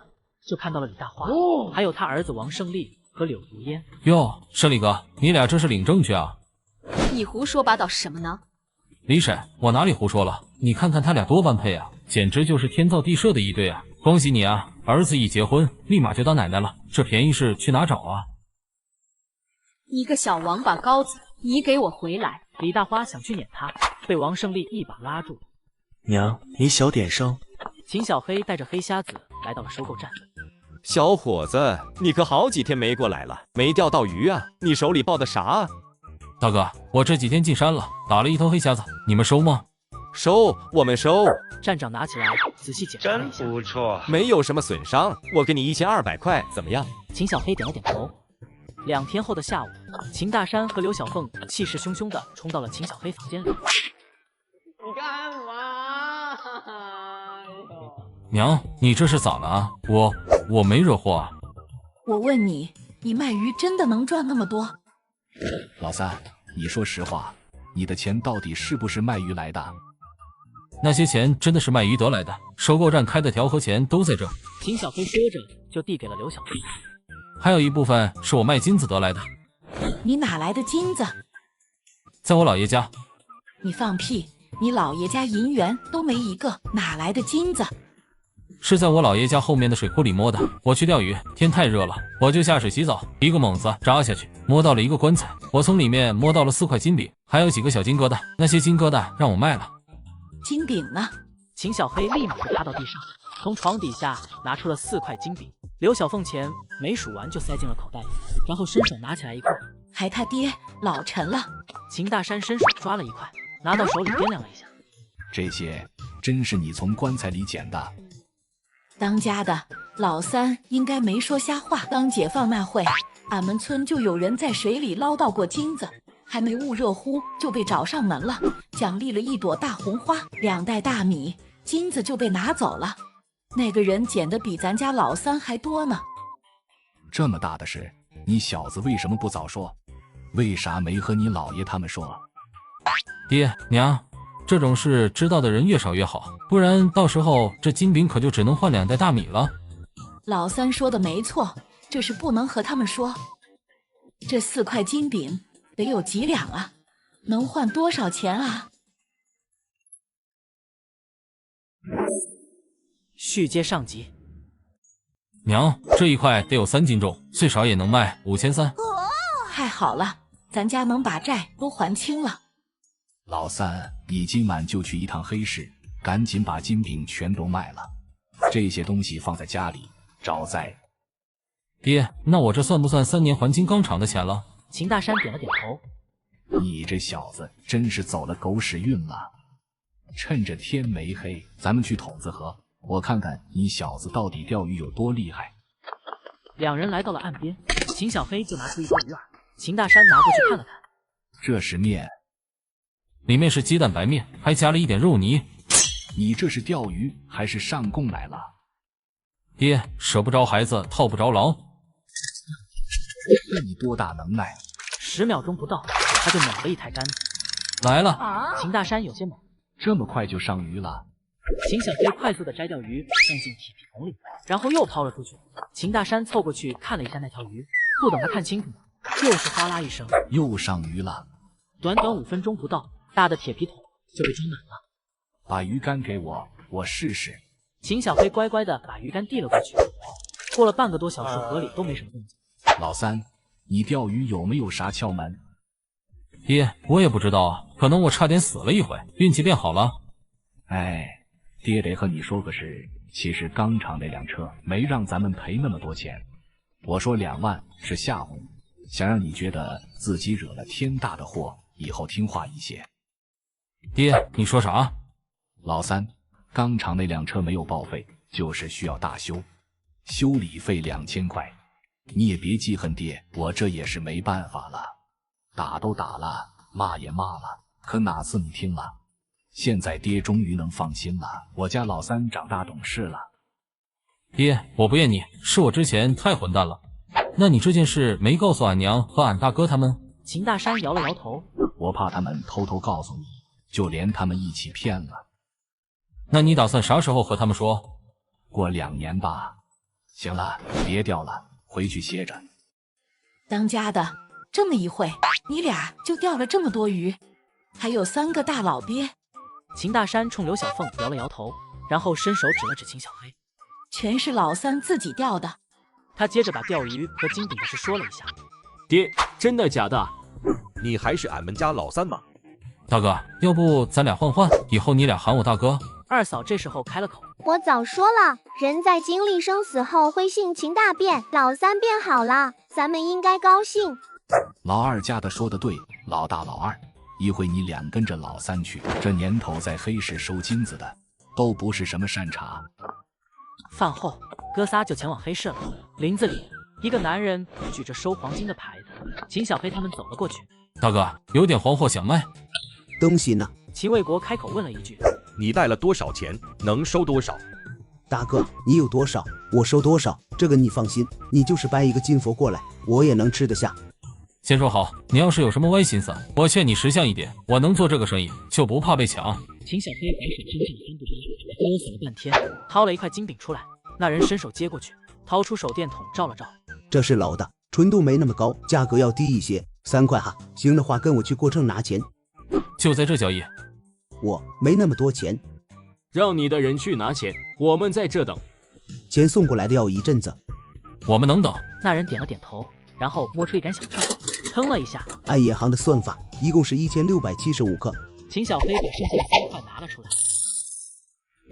就看到了李大花，还有他儿子王胜利和柳如烟。哟，胜利哥，你俩这是领证去啊？你胡说八道什么呢？李婶，我哪里胡说了？你看看他俩多般配啊，简直就是天造地设的一对啊！恭喜你啊，儿子一结婚，立马就当奶奶了，这便宜是去哪找啊？你个小王八羔子，你给我回来！李大花想去撵他，被王胜利一把拉住。娘，你小点声。秦小黑带着黑瞎子来到了收购站。小伙子，你可好几天没过来了，没钓到鱼啊？你手里抱的啥啊？大哥，我这几天进山了，打了一头黑瞎子，你们收吗？收，我们收。站长拿起来仔细检查了一下，真不错，没有什么损伤，我给你1200块，怎么样？秦小黑点了点头。2天后的下午，秦大山和刘小凤气势汹汹地冲到了秦小黑房间里。你干嘛？娘，你这是咋了啊？我没惹祸啊。我问你，你卖鱼真的能赚那么多？老三，你说实话，你的钱到底是不是卖鱼来的？那些钱真的是卖鱼得来的，收购站开的调和钱都在这。秦小飞说着就递给了刘小飞。还有一部分是我卖金子得来的。你哪来的金子？在我姥爷家。你放屁！你姥爷家银元都没一个，哪来的金子？是在我姥爷家后面的水库里摸的。我去钓鱼，天太热了，我就下水洗澡，一个猛子扎下去，摸到了一个棺材。我从里面摸到了4块金饼，还有几个小金疙瘩。那些金疙瘩让我卖了。金饼呢？秦小黑立马就趴到地上，从床底下拿出了4块金饼。刘小凤钱没数完就塞进了口袋里，然后伸手拿起来一块，还他爹老沉了。秦大山伸手抓了一块，拿到手里掂量了一下，这些真是你从棺材里捡的？当家的老三应该没说瞎话。刚解放那会，俺们村就有人在水里捞到过金子，还没焐热乎就被找上门了，奖励了1朵大红花，2袋大米，金子就被拿走了。那个人捡的比咱家老三还多呢。这么大的事，你小子为什么不早说？为啥没和你姥爷他们说？爹娘，这种事知道的人越少越好，不然到时候这金饼可就只能换2袋大米了。老三说的没错，这是不能和他们说。这4块金饼得有几两啊？能换多少钱啊？续接上集。娘，这一块得有3斤重，最少也能卖5300。太好了，咱家能把债都还清了。老三，你今晚就去一趟黑市，赶紧把金饼全都卖了。这些东西放在家里，招灾。爹，那我这算不算3年还清钢厂的钱了？秦大山点了点头。你这小子真是走了狗屎运了。趁着天没黑，咱们去筒子河，我看看你小子到底钓鱼有多厉害。2人来到了岸边，秦小黑就拿出一条鱼饵，秦大山拿过去看了看，这是面，里面是鸡蛋白面，还加了一点肉泥。你这是钓鱼还是上供来了？爹，舍不着孩子套不着狼。你多大能耐？10秒钟不到，他就秒了一台杆子。来了！秦大山有些猛，这么快就上鱼了？秦小飞快速的摘掉鱼，放进铁皮桶里，然后又抛了出去。秦大山凑过去看了一下那条鱼，不等他看清楚，又是哗啦一声，又上鱼了。短短5分钟不到，大的铁皮桶就被装满了。把鱼竿给我，我试试。秦小飞乖乖的把鱼竿递了过去。过了半个多小时，河里都没什么动静。老三，你钓鱼有没有啥窍门？爹，我也不知道啊，可能我差点死了一回，运气变好了。哎，爹得和你说个事，其实钢厂那辆车没让咱们赔那么多钱，我说2万是吓唬，想让你觉得自己惹了天大的祸，以后听话一些。爹，你说啥？老三，钢厂那辆车没有报废，就是需要大修，修理费2000块。你也别记恨爹，我这也是没办法了。打都打了，骂也骂了，可哪次你听了？现在爹终于能放心了，我家老三长大懂事了。爹，我不怨你，是我之前太混蛋了。那你这件事没告诉俺娘和俺大哥他们？秦大山摇了摇头，我怕他们偷偷告诉你，就连他们一起骗了。那你打算啥时候和他们说？过2年吧。行了，别钓了，回去歇着。当家的，这么一会，你俩就钓了这么多鱼，还有3个大老鳖。秦大山冲刘小凤摇了摇头，然后伸手指了指秦小黑，全是老三自己钓的。他接着把钓鱼和金饼的事说了一下。爹，真的假的？你还是俺们家老三吗？大哥，要不咱俩换换，以后你俩喊我大哥。二嫂这时候开了口，我早说了，人在经历生死后会性情大变，老三变好了，咱们应该高兴。老二家的说的对，老大老二，一会你俩跟着老三去，这年头在黑市收金子的都不是什么善茬。饭后哥仨就前往黑市了。林子里一个男人举着收黄金的牌子，秦小黑他们走了过去。大哥，有点黄货想卖。东西呢？秦卫国开口问了一句。你带了多少钱？能收多少？大哥，你有多少，我收多少，这个你放心。你就是搬一个金佛过来，我也能吃得下。先说好，你要是有什么歪心思，我劝你识相一点。我能做这个生意，就不怕被抢。秦小黑摆手身上翻不多，哆嗦了半天，掏了一块金饼出来。那人伸手接过去，掏出手电筒照了照。这是老的，纯度没那么高，价格要低一些，3块哈。行的话，跟我去过秤拿钱。就在这交易。我没那么多钱，让你的人去拿钱，我们在这等。钱送过来的要一阵子，我们能等。那人点了点头，然后摸出一杆小秤，称了一下。按银行的算法，一共是1675克。秦小黑把剩下的3块拿了出来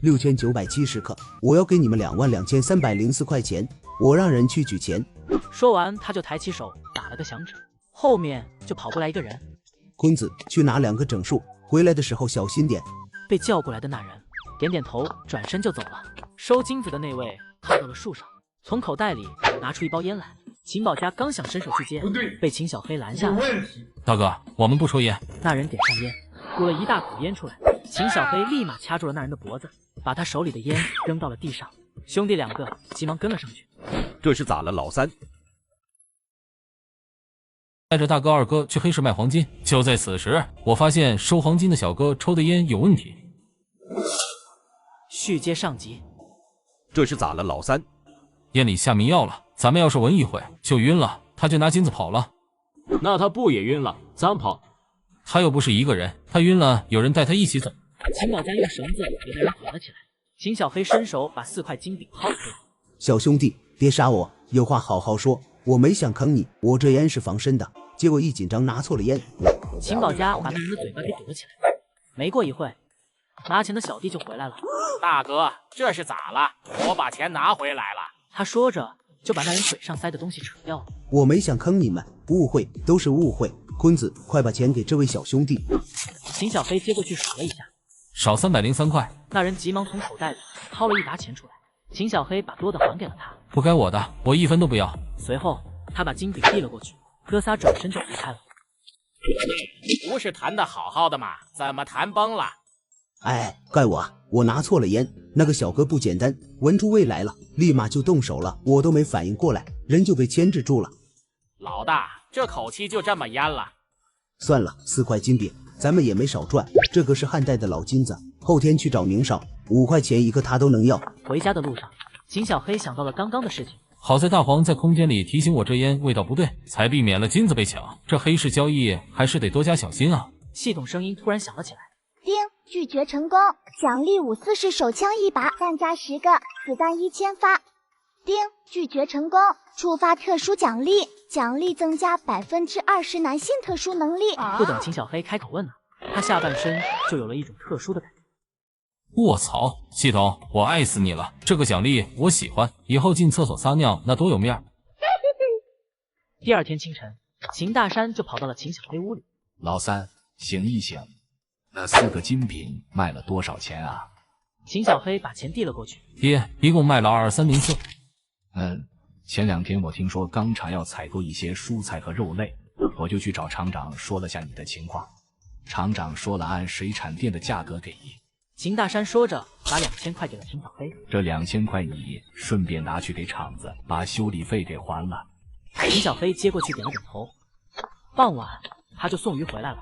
，6970克。我要给你们22304块钱，我让人去举钱。说完，他就抬起手打了个响指，后面就跑过来一个人。坤子，去拿2个整数。回来的时候小心点。被叫过来的那人点点头，转身就走了。收金子的那位靠到了树上，从口袋里拿出一包烟来。秦保家刚想伸手去接，被秦小黑拦下了。大哥，我们不抽烟。那人点上烟，吐了一大口烟出来。秦小黑立马掐住了那人的脖子，把他手里的烟扔到了地上。兄弟2个急忙跟了上去。这是咋了，老三？带着大哥二哥去黑市卖黄金。就在此时，我发现收黄金的小哥抽的烟有问题。续接上集。这是咋了，老三？烟里下迷药了，咱们要是闻一会就晕了，他就拿金子跑了。那他不也晕了？咱跑。他又不是一个人，他晕了，有人带他一起走。秦保家用绳子给那人捆了起来。秦小黑伸手把4块金饼薅出来。小兄弟，别杀我，有话好好说。我没想坑你，我这烟是防身的，结果一紧张拿错了烟。秦保家把那人的嘴巴给堵了起来。没过一会，拿钱的小弟就回来了。大哥，这是咋了？我把钱拿回来了。他说着就把那人嘴上塞的东西扯掉了。我没想坑你们，误会，都是误会。坤子，快把钱给这位小兄弟。秦小黑接过去数了一下，少303块。那人急忙从口袋里掏了一沓钱出来。秦小黑把多的还给了他。不该我的，我1分都不要。随后他把金饼递了过去，哥仨转身就离开了。不是谈的好好的吗？怎么谈崩了？哎，怪我啊，我拿错了烟。那个小哥不简单，闻出味来了，立马就动手了，我都没反应过来，人就被牵制住了。老大，这口气就这么咽了？算了，4块金饼，咱们也没少赚，这个是汉代的老金子，后天去找宁少，5块钱一个他都能要。回家的路上，秦小黑想到了刚刚的事情。好在大黄在空间里提醒我这烟味道不对，才避免了金子被抢。这黑市交易还是得多加小心啊。系统声音突然响了起来。叮，拒绝成功，奖励5/4式手枪1把，弹夹10个，子弹1000发。叮，拒绝成功，触发特殊奖励，奖励增加20%男性特殊能力。不等秦小黑开口问呢，他下半身就有了一种特殊的感觉。卧槽，系统，我爱死你了！这个奖励我喜欢，以后进厕所撒尿那多有面儿。第2天清晨，秦大山就跑到了秦小黑屋里。老三，醒一醒，那4个金饼卖了多少钱啊？秦小黑把钱递了过去。爹，一共卖了2304。前2天我听说钢厂要采购一些蔬菜和肉类，我就去找厂长说了下你的情况。厂长说了按水产店的价格给你。秦大山说着，把2000块给了秦小黑。这2000块你顺便拿去给厂子，把修理费给还了。秦小黑接过去点了点头。傍晚，他就送鱼回来了。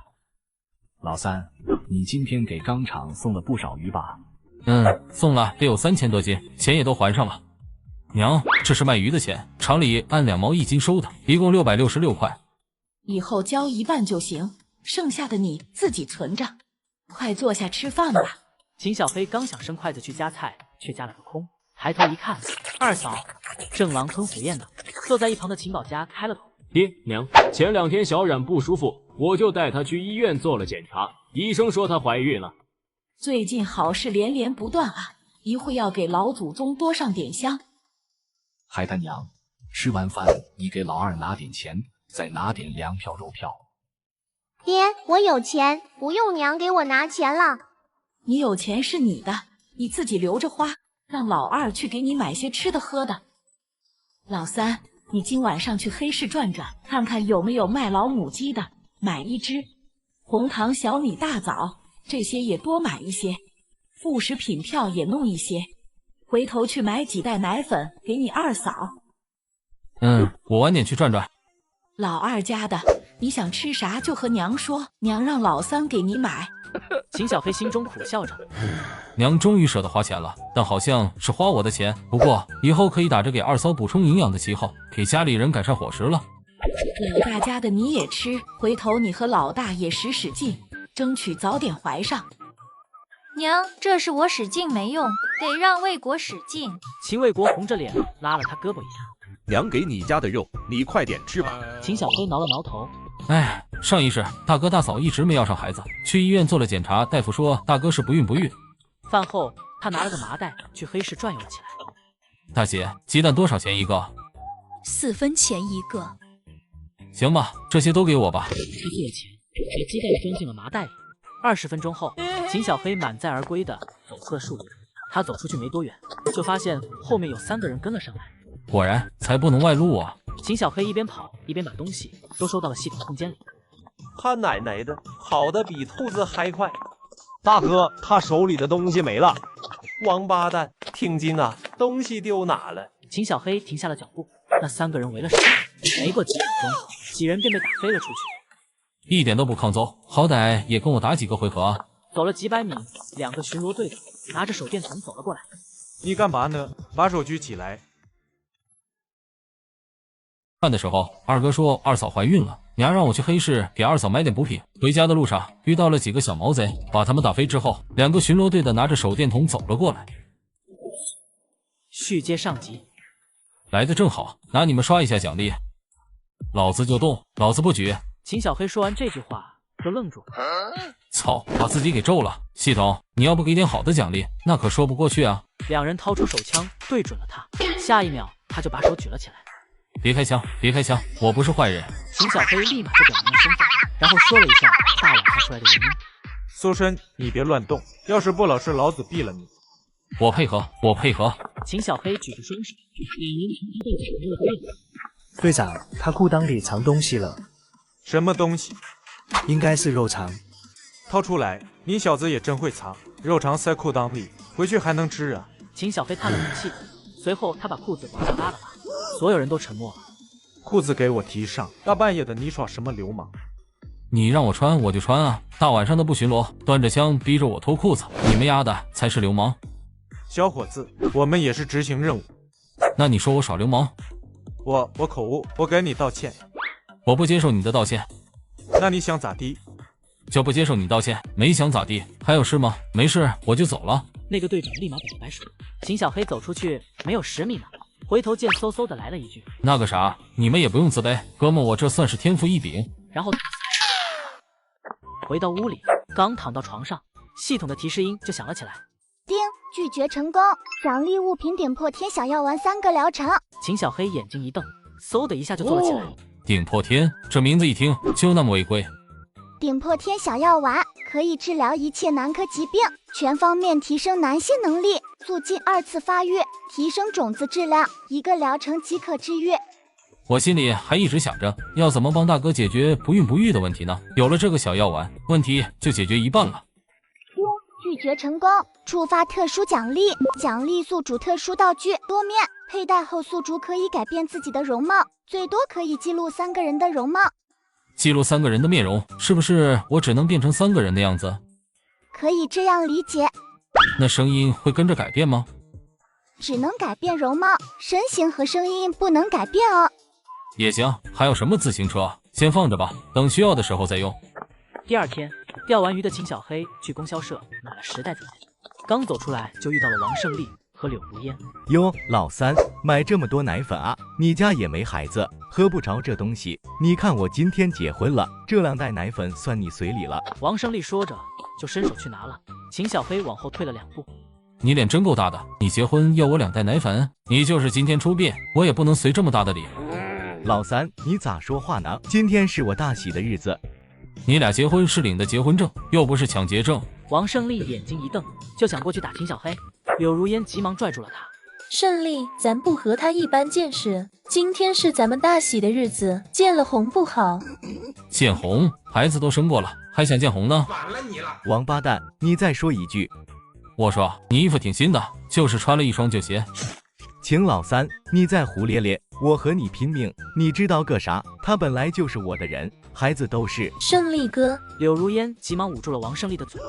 老三，你今天给钢厂送了不少鱼吧？送了，得有3000多斤，钱也都还上了。娘，这是卖鱼的钱，厂里按2毛1斤收的，一共666块。以后交一半就行，剩下的你自己存着。快坐下吃饭吧。秦小黑刚想伸筷子去夹菜，却夹了个空。抬头一看，二嫂正狼吞虎咽呢，坐在一旁的秦宝家开了口：“爹娘，前2天小冉不舒服，我就带她去医院做了检查，医生说她怀孕了。最近好事连连不断啊，一会要给老祖宗多上点香。孩他娘，吃完饭你给老二拿点钱，再拿点粮票肉票。爹，我有钱，不用娘给我拿钱了。你有钱是你的，你自己留着花，让老二去给你买些吃的喝的。老三，你今晚上去黑市转转，看看有没有卖老母鸡的，买1只。红糖、小米、大枣这些也多买一些，副食品票也弄一些。回头去买几袋奶粉给你二嫂。我晚点去转转。老二家的，你想吃啥就和娘说，娘让老三给你买。秦小黑心中苦笑着，娘终于舍得花钱了，但好像是花我的钱。不过以后可以打着给二嫂补充营养的旗号，给家里人改善伙食了。老大家的你也吃，回头你和老大也使劲，争取早点怀上。娘，这是我使劲没用，得让魏国使劲。秦卫国红着脸拉了他胳膊一下，娘给你家的肉，你快点吃吧。秦小黑挠了挠头，哎，上一世大哥大嫂一直没要上孩子，去医院做了检查，大夫说大哥是不孕不育。饭后他拿了个麻袋去黑市转悠了起来。大姐，鸡蛋多少钱一个？4分钱一个。行吧，这些都给我吧。他付了钱，把鸡蛋装进了麻袋里。20分钟后，秦小黑满载而归的走出了树林。他走出去没多远，就发现后面有3个人跟了上来。果然，才不能外露啊！秦小黑一边跑一边把东西都收到了系统空间里。他奶奶的，跑得比兔子还快！大哥，他手里的东西没了！王八蛋，听经啊，东西丢哪了？秦小黑停下了脚步，那3个人围了上来，没过几分钟，几人便被打飞了出去。一点都不抗揍，好歹也跟我打几个回合啊！走了几百米，2个巡逻队的拿着手电筒走了过来。你干嘛呢？把手举起来。饭的时候，二哥说二嫂怀孕了，娘让我去黑市给二嫂买点补品。回家的路上遇到了几个小毛贼，把他们打飞之后，2个巡逻队的拿着手电筒走了过来。续接上集，来的正好，拿你们刷一下奖励。老子就动，老子不举。秦小黑说完这句话就愣住了，操，把自己给咒了。系统，你要不给点好的奖励，那可说不过去啊。2人掏出手枪对准了他，下一秒他就把手举了起来。别开枪，别开枪，我不是坏人。秦小黑立马就表明了身份，然后说了一下大晚上出来的原因。苏生，你别乱动，要是不老实，老子毙了你。我配合，我配合。秦小黑举着双手，2人从他队长摸了个遍。队长，他裤裆里藏东西了。什么东西？应该是肉肠。掏出来，你小子也真会藏，肉肠塞裤裆里，回去还能吃啊。秦小黑叹了口气，随后他把裤子往下拉了拉，所有人都沉默了。裤子给我提上，大半夜的你耍什么流氓？你让我穿我就穿啊，大晚上的不巡逻，端着枪逼着我脱裤子，你们丫的才是流氓。小伙子，我们也是执行任务。那你说我耍流氓？我口误，我给你道歉。我不接受你的道歉。那你想咋地？就不接受你道歉，没想咋地。还有事吗？没事，我就走了。那个队长立马摆了摆手。秦小黑走出去没有10米呢，回头见嗖嗖的来了一句：“那个啥，你们也不用自卑，哥们，我这算是天赋异禀。”然后回到屋里，刚躺到床上，系统的提示音就响了起来。叮，拒绝成功，奖励物品顶破天小药丸3个疗程。秦小黑眼睛一瞪，嗖的一下就坐了起来。顶破天，这名字一听就那么违规。顶破天小药丸可以治疗一切男科疾病，全方面提升男性能力，促进2次发育，提升种子质量，1个疗程即可治愈。我心里还一直想着要怎么帮大哥解决不孕不育的问题呢，有了这个小药丸，问题就解决一半了。拒绝成功，触发特殊奖励，奖励宿主特殊道具多面，佩戴后宿主可以改变自己的容貌，最多可以记录3个人的容貌。记录3个人的面容，是不是我只能变成3个人的样子？可以这样理解。那声音会跟着改变吗？只能改变容貌，身形和声音不能改变哦。也行，还有什么自行车？先放着吧，等需要的时候再用。第2天，钓完鱼的秦小黑去供销社买了10袋准备，刚走出来就遇到了王胜利和柳如烟。哟，老三，买这么多奶粉啊？你家也没孩子，喝不着这东西。你看我今天结婚了，这2袋奶粉算你随礼了。王胜利说着就伸手去拿了，秦小黑往后退了2步。你脸真够大的，你结婚要我2袋奶粉？你就是今天出殡，我也不能随这么大的礼。老三，你咋说话呢？今天是我大喜的日子。你俩结婚是领的结婚证，又不是抢劫证。王胜利眼睛一瞪，就想过去打秦小黑。柳如烟急忙拽住了他。胜利，咱不和他一般见识。今天是咱们大喜的日子，见了红不好。见红？孩子都生过了，还想见红呢？反了你了！王八蛋，你再说一句。我说你衣服挺新的，就是穿了1双旧鞋。请老三，你再胡咧咧，我和你拼命，你知道个啥？他本来就是我的人，孩子都是。胜利哥，柳如烟急忙捂住了王胜利的嘴。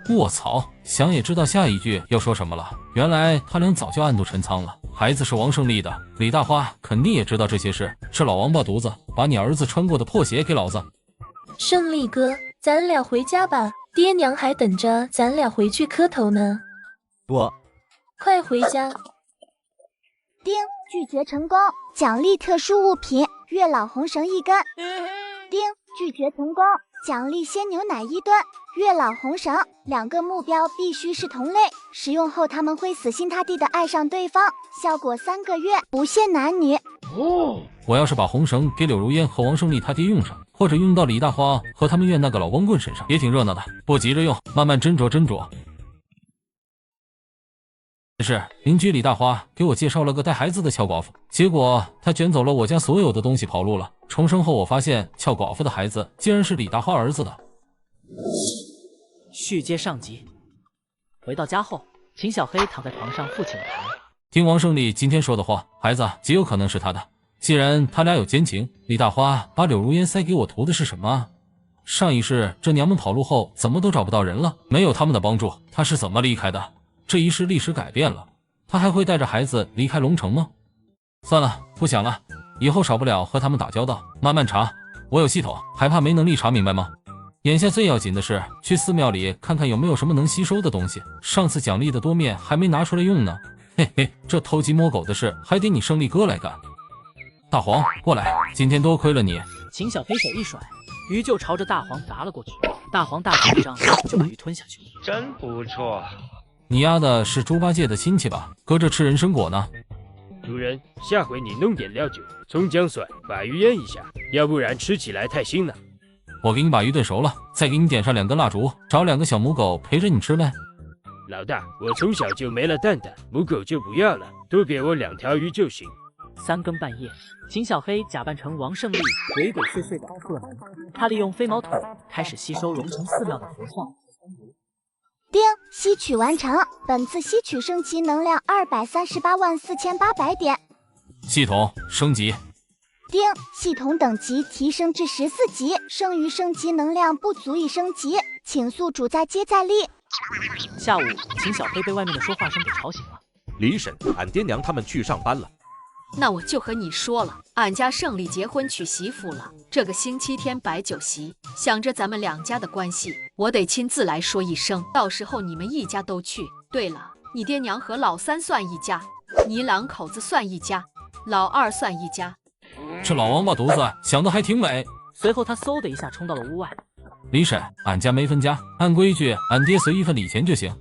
卧槽，想也知道下一句要说什么了。原来他俩早就暗度陈仓了。孩子是王胜利的，李大花肯定也知道这些事，是老王八犊子把你儿子穿过的破鞋给老子。胜利哥，咱俩回家吧，爹娘还等着咱俩回去磕头呢。快回家。丁，拒绝成功，奖励特殊物品月老红绳1根。丁，拒绝成功，奖励鲜牛奶1吨，月老红绳。2个目标必须是同类，使用后他们会死心塌地的爱上对方，效果3个月，不限男女。我要是把红绳给柳如烟和王胜利他爹用上，或者用到李大花和他们院那个老光棍身上，也挺热闹的。不急着用，慢慢斟酌斟酌。是邻居李大花给我介绍了个带孩子的俏寡妇，结果她卷走了我家所有的东西跑路了。重生后我发现俏寡妇的孩子竟然是李大花儿子的。续接上集。回到家后，秦小黑躺在床上复起了牌。听王胜利今天说的话，孩子极有可能是他的。既然他俩有奸情，李大花把柳如烟塞给我图的是什么？上一世这娘们跑路后怎么都找不到人了，没有他们的帮助，他是怎么离开的？这一世历史改变了，他还会带着孩子离开龙城吗？算了，不想了，以后少不了和他们打交道，慢慢查。我有系统，还怕没能力查明白吗？眼下最要紧的是去寺庙里看看有没有什么能吸收的东西，上次奖励的多面还没拿出来用呢。嘿嘿，这偷鸡摸狗的事还得你胜利哥来干。大黄，过来，今天多亏了你。秦小黑手一甩，鱼就朝着大黄砸了过去。大黄大口一张就把鱼吞下去。真不错。你丫的是猪八戒的亲戚吧？搁这吃人参果呢。主人，下回你弄点料酒，葱姜蒜，把鱼腌一下，要不然吃起来太腥了。我给你把鱼炖熟了，再给你点上2根蜡烛，找2个小母狗陪着你吃呗。老大，我从小就没了蛋蛋，母狗就不要了，多给我2条鱼就行。3更半夜，秦小黑假扮成王胜利，鬼鬼祟祟地出了门。他利用飞毛腿开始吸收龙城寺庙的佛像。丁，吸取完成，本次吸取升级能量2384800点。系统升级。丁，系统等级提升至14级，剩余升级能量不足以升级，请宿主再接再厉。下午，秦小黑被外面的说话声给吵醒了。李婶，俺爹娘他们去上班了。那我就和你说了，俺家胜利结婚娶媳妇了，这个星期天摆酒席，想着咱们2家的关系，我得亲自来说一声，到时候你们一家都去。对了，你爹娘和老三算一家，你2口子算一家，老二算一家。这老王八犊子想的还挺美。随后他嗖的一下冲到了屋外。李婶，俺家没分家，按规矩俺爹随1份礼钱就行。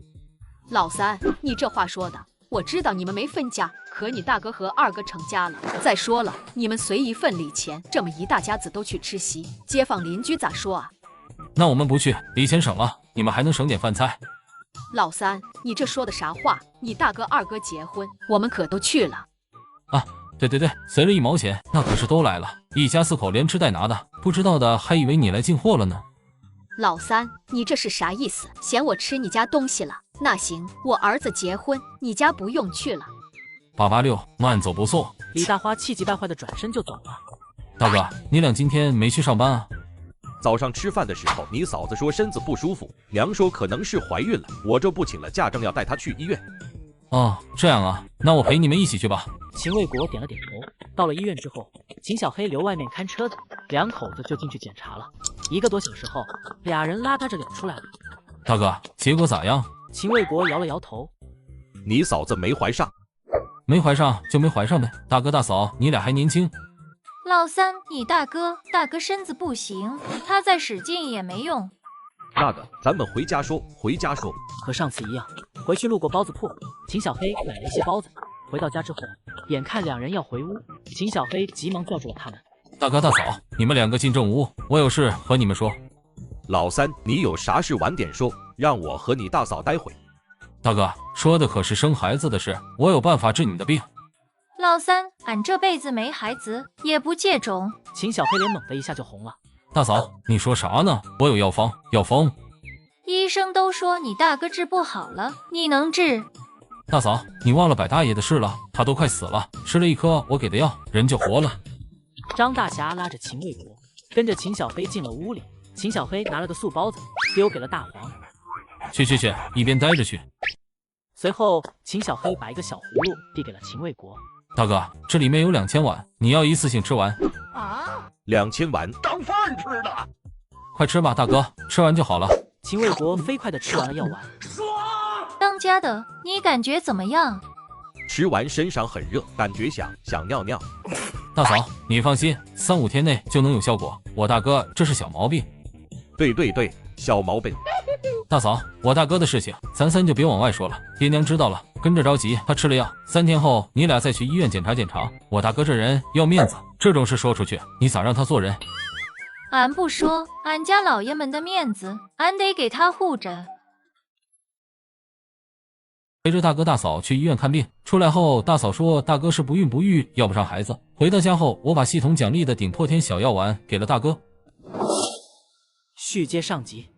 老三，你这话说的，我知道你们没分家，可你大哥和2哥成家了。再说了，你们随1份礼钱，这么一大家子都去吃席，街坊邻居咋说啊？那我们不去，礼钱省了，你们还能省点饭菜。老三，你这说的啥话？你大哥2哥结婚，我们可都去了。啊，对，随了1毛钱，那可是都来了，一家4口连吃带拿的，不知道的还以为你来进货了呢。老三，你这是啥意思？嫌我吃你家东西了？那行，我儿子结婚，你家不用去了。886，慢走不送。李大花气急败坏的转身就走了。大哥，你俩今天没去上班啊？早上吃饭的时候，你嫂子说身子不舒服，娘说可能是怀孕了，我这不请了假，正要带她去医院。哦，这样啊，那我陪你们一起去吧。秦卫国点了点头。到了医院之后，秦小黑留外面看车的，2口子就进去检查了。1个多小时后，俩人邋遢着脸出来了。大哥，结果咋样？秦卫国摇了摇头，你嫂子没怀上，没怀上就没怀上呗。大哥大嫂，你俩还年轻。老三，你大哥身子不行，他再使劲也没用。那个，咱们回家说，回家说。和上次一样，回去路过包子铺，秦小黑买了一些包子。回到家之后，眼看两人要回屋，秦小黑急忙叫住了他们。大哥大嫂，你们2个进正屋，我有事和你们说。老三，你有啥事晚点说，让我和你大嫂待会。大哥，说的可是生孩子的事，我有办法治你的病。老三，俺这辈子没孩子，也不借种。秦小黑脸猛的一下就红了。大嫂，你说啥呢？我有药方，药方。医生都说你大哥治不好了，你能治？大嫂，你忘了柏大爷的事了，他都快死了，吃了1颗我给的药，人就活了。张大侠拉着秦卫国，跟着秦小黑进了屋里。秦小黑拿了个素包子，丢给了大黄。去，一边待着去。随后，秦小黑把一个小葫芦递给了秦卫国。大哥，这里面有2000碗，你要一次性吃完。啊，2000碗当饭吃的。快吃吧，大哥，吃完就好了。秦卫国飞快地吃完了药丸。当家的，你感觉怎么样？吃完身上很热，感觉想尿尿。大嫂，你放心，3、5天内就能有效果。我大哥这是小毛病。对，小毛病。大嫂，我大哥的事情，咱3就别往外说了，爹娘知道了，跟着着急。他吃了药，3天后你俩再去医院检查检查。我大哥这人要面子，这种事说出去，你咋让他做人？俺不说，俺家老爷们的面子，俺得给他护着。陪着大哥大嫂去医院看病，出来后大嫂说大哥是不孕不育，要不上孩子。回到家后，我把系统奖励的顶破天小药丸给了大哥。续接上集。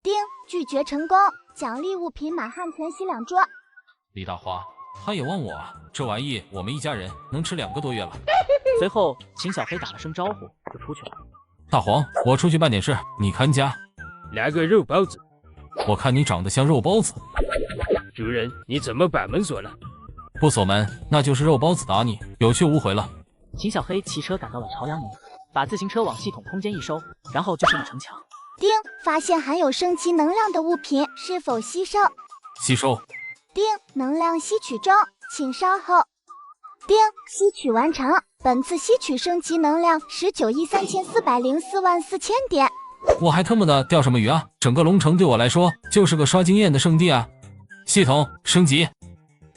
丁，拒绝成功，奖励物品满汉全席2桌。李大花，他也忘我啊，这玩意我们一家人能吃2个多月了。随后秦小黑打了声招呼就出去了。大黄，我出去办点事，你看家。来个肉包子。我看你长得像肉包子。主人，你怎么把门锁了？不锁门，那就是肉包子打你，有去无回了。秦小黑骑车赶到了朝阳门，把自行车往系统空间一收，然后就是一城墙。丁，发现含有升级能量的物品是否吸收？吸收。丁，能量吸取中，请稍后。丁，吸取完成。本次吸取升级能量19亿3404万4000点。我还他妈的钓什么鱼啊！整个龙城对我来说就是个刷经验的圣地啊！系统升级。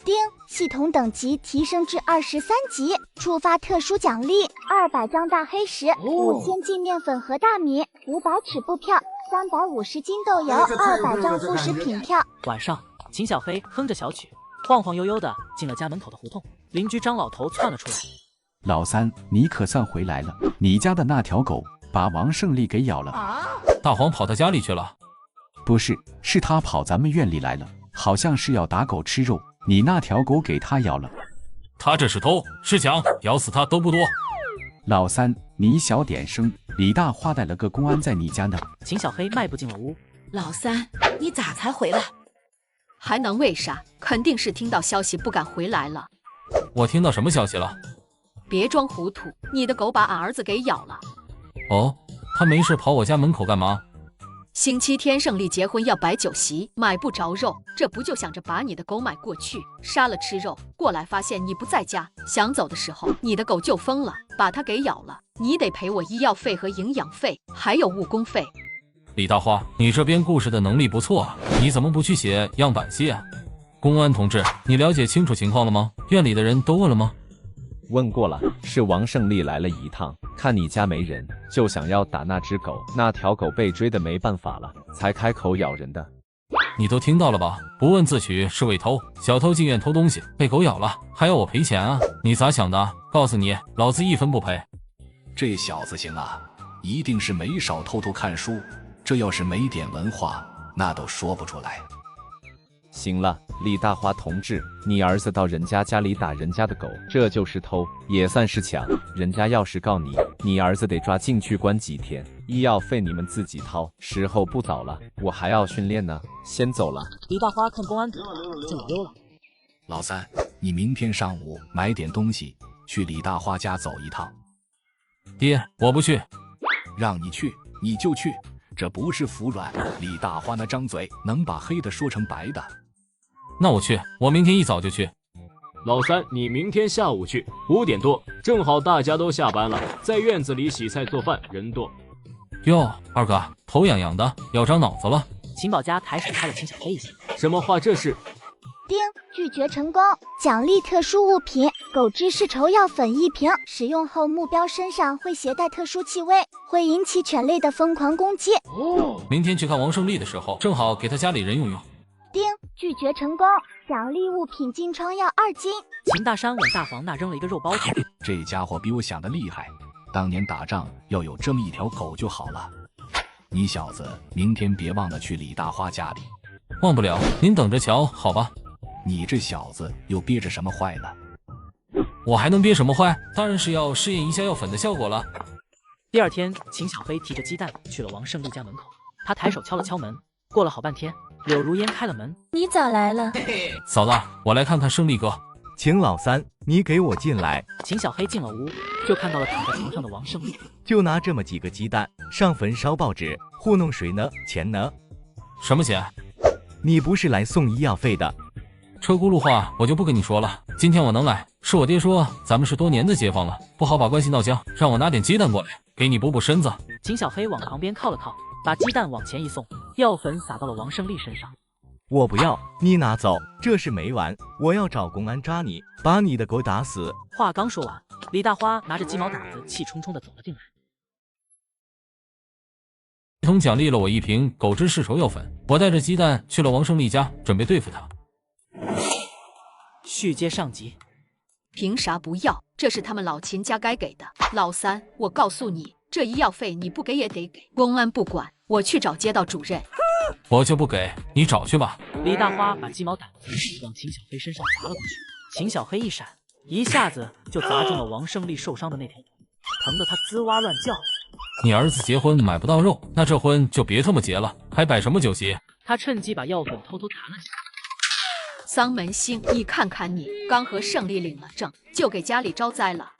丁，系统等级提升至23级，触发特殊奖励：200张大黑石，5000斤面粉和大米，500尺布票，350斤豆油，200张副食品票。晚上，秦小黑哼着小曲，晃晃悠悠的进了家门口的胡同。邻居张老头窜了出来：“老三，你可算回来了！你家的那条狗把王胜利给咬了。”大黄跑他家里去了？不是，是他跑咱们院里来了，好像是要打狗吃肉，你那条狗给他咬了。他这是偷是抢，咬死他都不多。老三，你小点声，李大花带了个公安在你家呢。秦小黑迈步进了屋。老三，你咋才回来？还能为啥？肯定是听到消息不敢回来了。我听到什么消息了？别装糊涂，你的狗把俺儿子给咬了。哦，他没事跑我家门口干嘛？星期天胜利结婚要摆酒席，买不着肉，这不就想着把你的狗买过去，杀了吃肉，过来发现你不在家，想走的时候你的狗就疯了，把它给咬了，你得赔我医药费和营养费，还有误工费。李大花，你这编故事的能力不错啊，你怎么不去写样板戏啊？公安同志，你了解清楚情况了吗？院里的人都问了吗？问过了，是王胜利来了一趟，看你家没人，就想要打那只狗，那条狗被追的没办法了，才开口咬人的。你都听到了吧？不问自取是为偷，小偷进院偷东西被狗咬了，还要我赔钱啊？你咋想的？告诉你，老子1分不赔。这小子行啊，一定是没少偷看书，这要是没点文化，那都说不出来。行了，李大花同志，你儿子到人家家里打人家的狗，这就是偷，也算是抢。人家要是告你，你儿子得抓进去关几天，医药费你们自己掏。时候不早了，我还要训练呢，先走了。李大花看公安局就溜了。老三，你明天上午买点东西，去李大花家走一趟。爹，我不去。让你去，你就去，这不是服软。李大花那张嘴能把黑的说成白的。那我去，我明天一早就去。老三，你明天下午去，5点多，正好大家都下班了，在院子里洗菜做饭，人多。哟，二哥，头痒痒的，要长脑子了。秦宝家抬手拍了秦小飞一下。什么话这是？丁，拒绝成功，奖励特殊物品，狗芝士稠药粉1瓶，使用后目标身上会携带特殊气味，会引起犬类的疯狂攻击。明天去看王胜利的时候，正好给他家里人用用。丁，拒绝成功，奖励物品金疮药2斤。秦大山往大黄那扔了一个肉包子。这家伙比我想的厉害，当年打仗要有这么一条狗就好了。你小子明天别忘了去李大花家里。忘不了，您等着瞧，好吧？你这小子又憋着什么坏了？我还能憋什么坏？当然是要试验一下药粉的效果了。第二天，秦小飞提着鸡蛋去了王胜利家门口，他抬手敲了敲门，过了好半天，柳如烟开了门。你咋来了？嫂子，我来看看胜利哥。请老三，你给我进来。秦小黑进了屋，就看到了躺在床上的王胜利。就拿这么几个鸡蛋上坟烧报纸，糊弄谁呢？钱呢？什么钱？你不是来送医药费的？车轱辘话我就不跟你说了。今天我能来，是我爹说咱们是多年的街坊了，不好把关系闹僵，让我拿点鸡蛋过来，给你补补身子。秦小黑往旁边靠了靠，把鸡蛋往前一送，药粉洒到了王胜利身上。我不要，你拿走，这事没完，我要找公安抓你，把你的狗打死。话刚说完，李大花拿着鸡毛掸子气冲冲地走了进来。系统奖励了我1瓶狗芝士稠药粉，我带着鸡蛋去了王胜利家，准备对付他。续接上集。凭啥不要？这是他们老秦家该给的。老三，我告诉你，这医药费你不给也得给。公安不管，我去找街道主任。我就不给，你找去吧。李大花把鸡毛掸子往秦小飞身上砸了过去，秦小飞一闪，一下子就砸中了王胜利受伤的那条腿，疼得他吱哇乱叫。你儿子结婚买不到肉，那这婚就别他妈结了，还摆什么酒席？他趁机把药粉偷偷弹了起来。丧门星，你看看你，刚和胜利领了证，就给家里招灾了。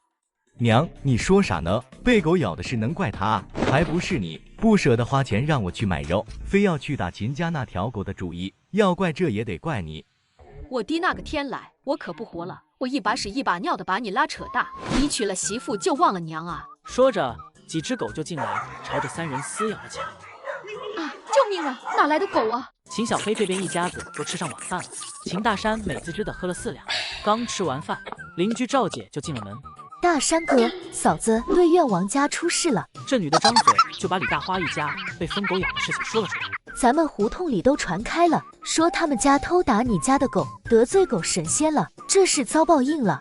娘，你说啥呢？被狗咬的事能怪他，还不是你不舍得花钱让我去买肉，非要去打秦家那条狗的主意，要怪这也得怪你。我滴那个天来，我可不活了，我一把屎一把尿的把你拉扯大，你娶了媳妇就忘了娘啊！说着，几只狗就进来，朝着3人撕咬了起来。啊！救命啊！哪来的狗啊？秦小飞这边一家子都吃上晚饭了，秦大山美滋滋的喝了4两，刚吃完饭，邻居赵姐就进了门。大山哥，嫂子对院王家出事了。这女的张嘴就把李大花一家被疯狗咬的事情说了出来。咱们胡同里都传开了，说他们家偷打你家的狗，得罪狗神仙了，这是遭报应了。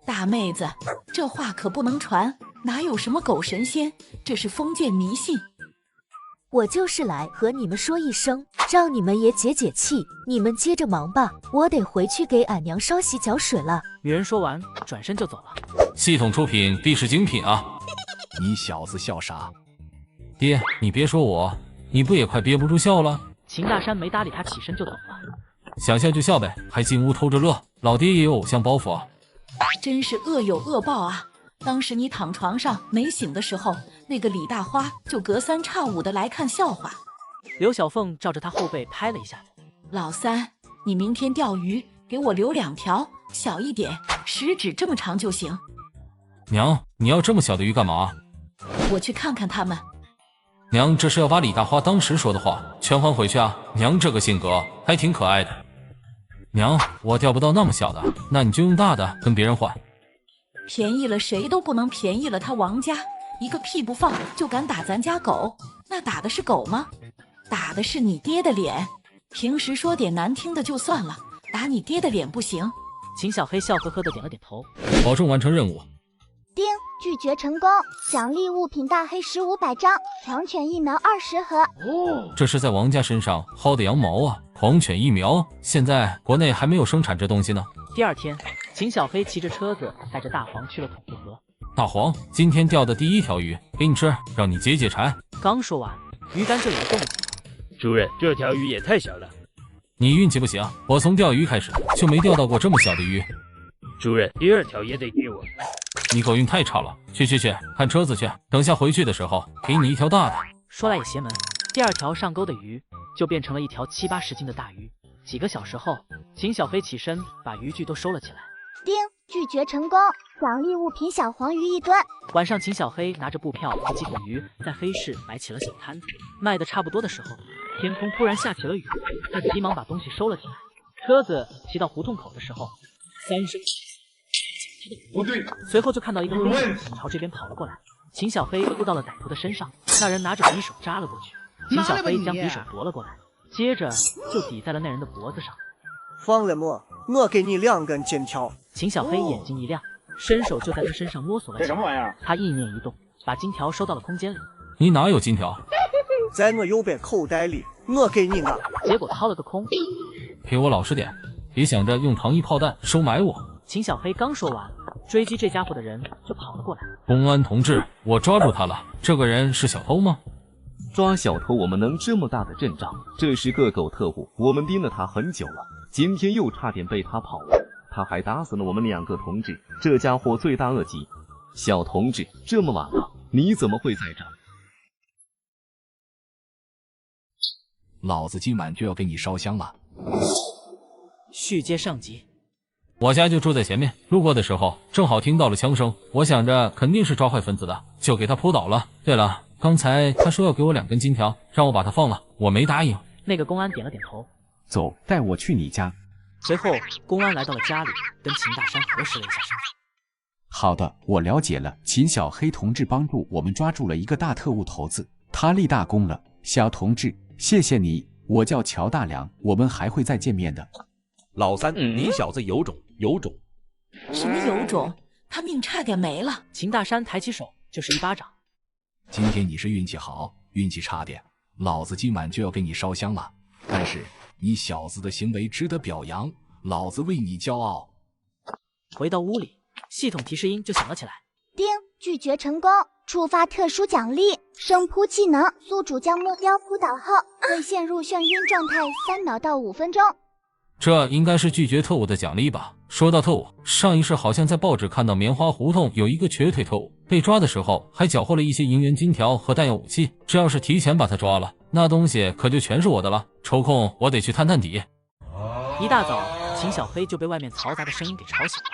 大妹子，这话可不能传，哪有什么狗神仙，这是封建迷信。我就是来和你们说一声，让你们也解解气。你们接着忙吧，我得回去给俺娘烧洗脚水了。女人说完，转身就走了。系统出品，必是精品啊！你小子笑啥？爹，你别说我，你不也快憋不住笑了？秦大山没搭理他，起身就走了。想笑就笑呗，还进屋偷着乐。老爹也有偶像包袱啊！真是恶有恶报啊！当时你躺床上没醒的时候，那个李大花就隔三差五的来看笑话。刘小凤照着他后背拍了一下子。老三，你明天钓鱼给我留2条，小一点，食指这么长就行。娘，你要这么小的鱼干嘛？我去看看他们。娘，这是要把李大花当时说的话全还回去啊！娘这个性格还挺可爱的。娘，我钓不到那么小的，那你就用大的跟别人换。便宜了谁都不能便宜了他王家，一个屁不放就敢打咱家狗，那打的是狗吗？打的是你爹的脸。平时说点难听的就算了，打你爹的脸不行。秦小黑笑呵呵的点了点头，保证完成任务。丁，拒绝成功，奖励物品大黑石500张，狂犬疫苗20盒。这是在王家身上薅的羊毛啊！狂犬疫苗，现在国内还没有生产这东西呢。第二天，秦小黑骑着车子带着大黄去了统渡河。大黄，今天钓的第1条鱼给你吃，让你解解馋。刚说完，鱼竿就有了动静。主任，这条鱼也太小了。你运气不行，我从钓鱼开始就没钓到过这么小的鱼。主任，第2条也得给我。你狗运太差了，去，看车子去，等下回去的时候给你1条大的。说来也邪门，第二条上钩的鱼就变成了一条7、80斤的大鱼。几个小时后，秦小飞起身把渔具都收了起来。丁，拒绝成功，奖励物品小黄鱼1吨。晚上，秦小黑拿着布票和几桶鱼在黑市摆起了小摊子。卖的差不多的时候，天空突然下起了雨，他急忙把东西收了起来。车子骑到胡同口的时候，3声不对，随后就看到一个黑影朝这边跑了过来。秦小飞扑到了歹徒的身上，那人拿着匕首扎了过去。秦小飞将匕首夺了过来，接着就抵在了那人的脖子上。放了我，我给你2根金条。秦小飞眼睛一亮，伸手就在他身上摸索了起来。这什么玩意儿？他意念一动，把金条收到了空间里。你哪有金条？在我右边口袋里，我给你拿。结果掏了个空。陪我老实点，别想着用糖衣炮弹收买我。秦小飞刚说完，追击这家伙的人就跑了过来。公安同志，我抓住他了。这个人是小偷吗？抓小偷我们能这么大的阵仗？这是个狗特务，我们盯了他很久了，今天又差点被他跑了。他还打死了我们2个同志，这家伙罪大恶极。小同志，这么晚了，你怎么会在这儿？老子今晚就要给你烧香了。续接上集。我家就住在前面，路过的时候正好听到了枪声，我想着肯定是抓坏分子的，就给他扑倒了。对了，刚才他说要给我2根金条，让我把他放了，我没答应。那个公安点了点头。走，带我去你家。随后，公安来到了家里，跟秦大山核实了一下身份。好的，我了解了。秦小黑同志帮助我们抓住了一个大特务头子，他立大功了。小同志，谢谢你。我叫乔大良，我们还会再见面的。老三，你小子有种，有种！什么有种？他命差点没了。秦大山抬起手就是一巴掌。今天你是运气好，运气差点，老子今晚就要给你烧香了。但是你小子的行为值得表扬，老子为你骄傲。回到屋里，系统提示音就响了起来。丁，拒绝成功，触发特殊奖励，生扑技能，宿主将目标扑倒后会陷入眩晕状态3秒到5分钟。这应该是拒绝特务的奖励吧。说到特务，上一世好像在报纸看到棉花胡同有一个瘸腿特务，被抓的时候还缴获了一些银元金条和弹药武器。这要是提前把他抓了，那东西可就全是我的了。抽空我得去探探底。一大早，秦小黑就被外面嘈杂的声音给吵醒了。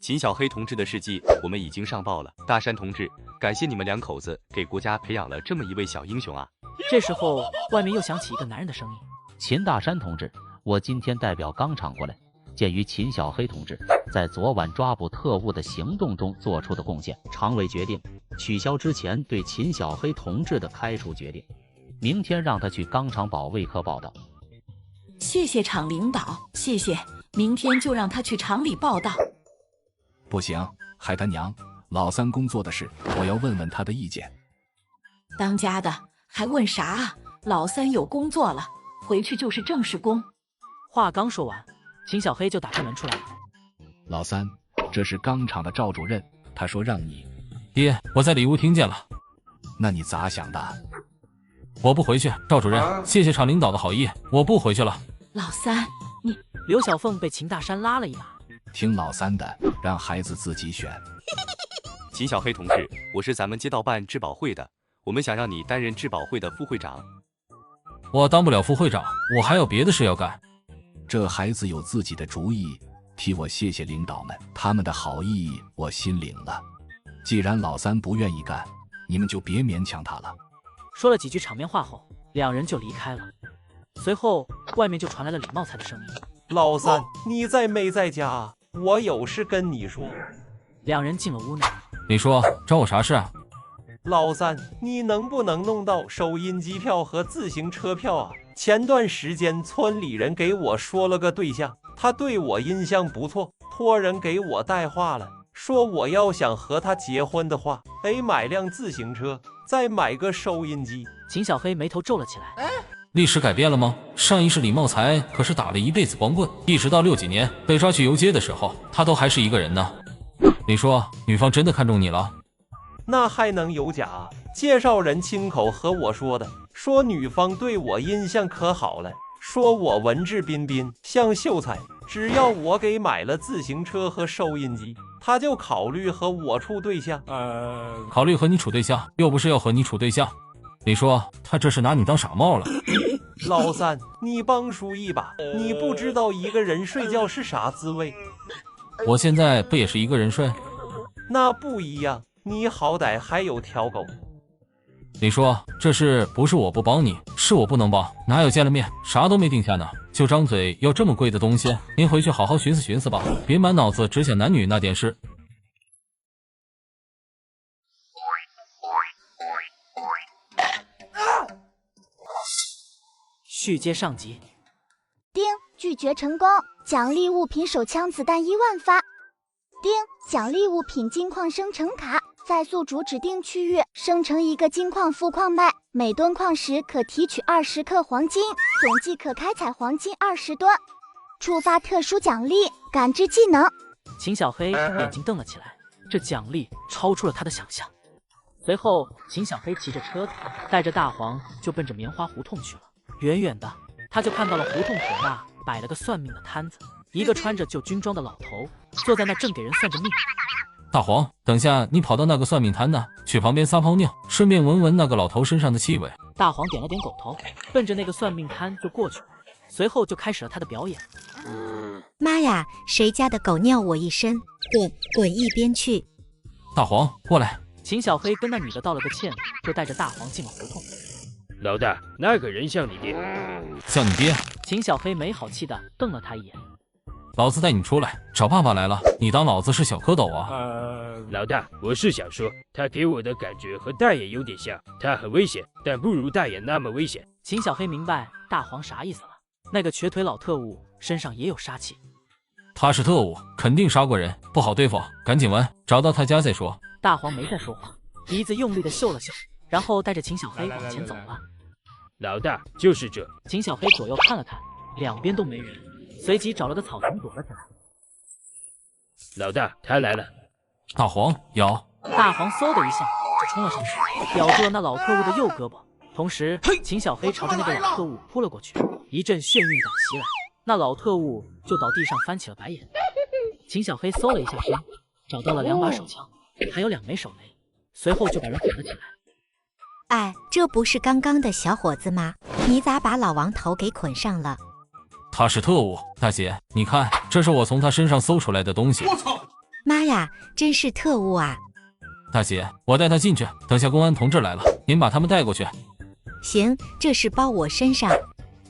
秦小黑同志的事迹我们已经上报了，大山同志，感谢你们2口子给国家培养了这么一位小英雄啊。这时候，外面又响起一个男人的声音：秦大山同志，我今天代表钢厂过来，鉴于秦小黑同志在昨晚抓捕特务的行动中做出的贡献，常委决定取消之前对秦小黑同志的开除决定，明天让他去钢厂保卫科报道。谢谢厂领导，谢谢，明天就让他去厂里报道。不行，海他娘，老三工作的事，我要问问他的意见。当家的还问啥啊？老三有工作了，回去就是正式工。话刚说完，秦小黑就打开门出来了。老三，这是钢厂的赵主任，他说让你。爹，我在里屋听见了。那你咋想的？我不回去，赵主任，谢谢厂领导的好意，我不回去了。老三，你……刘小凤被秦大山拉了一把。听老三的，让孩子自己选。秦小黑同志，我是咱们街道办质保会的，我们想让你担任质保会的副会长。我当不了副会长，我还有别的事要干。这孩子有自己的主意，替我谢谢领导们，他们的好意我心领了。既然老三不愿意干，你们就别勉强他了。说了几句场面话后，2人就离开了。随后，外面就传来了李茂才的声音：“老三，你在没在家？我有事跟你说。”2人进了屋内。你说找我啥事啊？老三，你能不能弄到收银机票和自行车票啊？前段时间村里人给我说了个对象，他对我印象不错，托人给我带话了，说我要想和他结婚的话，得买辆自行车，再买个收音机。秦小黑眉头皱了起来。历史改变了吗？上一世李茂才可是打了一辈子光棍，一直到60几年被抓去游街的时候，他都还是一个人呢。你说女方真的看中你了？那还能有假？介绍人亲口和我说的，说女方对我印象可好了，说我文质彬彬，像秀才，只要我给买了自行车和收音机，他就考虑和我处对象。考虑和你处对象，又不是要和你处对象。你说他这是拿你当傻帽了？老三，你帮叔一把，你不知道一个人睡觉是啥滋味？我现在不也是一个人睡？那不一样，你好歹还有条狗。你说这事不是我不帮你，是我不能帮，哪有见了面啥都没定下呢，就张嘴要这么贵的东西？您回去好好寻思寻思吧，别满脑子只想男女那点事。续接上集。丁，拒绝成功，奖励物品手枪子弹1万发。丁，奖励物品金矿生成卡，在宿主指定区域生成一个金矿富矿脉，每吨矿石可提取20克黄金，总计可开采黄金20吨。触发特殊奖励，感知技能。秦小黑眼睛瞪了起来，这奖励超出了他的想象。随后，秦小黑骑着车子，带着大黄就奔着棉花胡同去了。远远的，他就看到了胡同口那摆了个算命的摊子，一个穿着旧军装的老头坐在那正给人算着命。大黄，等下你跑到那个算命摊呢，去旁边撒泡尿，顺便闻闻那个老头身上的气味。大黄点了点狗头，奔着那个算命摊就过去了，随后就开始了他的表演。妈呀，谁家的狗尿我一身，滚一边去！大黄，过来。秦小黑跟那女的道了个歉，就带着大黄进了胡同。老大，那个人像你爹？像你爹？秦小黑没好气的瞪了他一眼。老子带你出来，找爸爸来了，你当老子是小蝌蚪啊？老大，我是想说，他给我的感觉和大爷有点像，他很危险，但不如大爷那么危险。秦小黑明白大黄啥意思了，那个瘸腿老特务身上也有杀气。他是特务，肯定杀过人，不好对付，赶紧闻，找到他家再说。大黄没再说话，鼻子用力的嗅了嗅，然后带着秦小黑往前走了。老大，就是这。秦小黑左右看了看，两边都没人，随即找了个草丛躲了起来。老大，他来了。大黄咬。大黄嗖的一下就冲了上去，咬住了那老特务的右胳膊，同时秦小黑朝着那个老特务扑了过去，一阵眩晕感袭来，那老特务就倒地上翻起了白眼。秦小黑搜了一下身，找到了2把手枪，还有2枚手雷，随后就把人捆了起来。哎，这不是刚刚的小伙子吗？你咋把老王头给捆上了？他是特务，大姐，你看，这是我从他身上搜出来的东西。我操！妈呀，真是特务啊！大姐，我带他进去，等下公安同志来了，您把他们带过去。行，这事包我身上。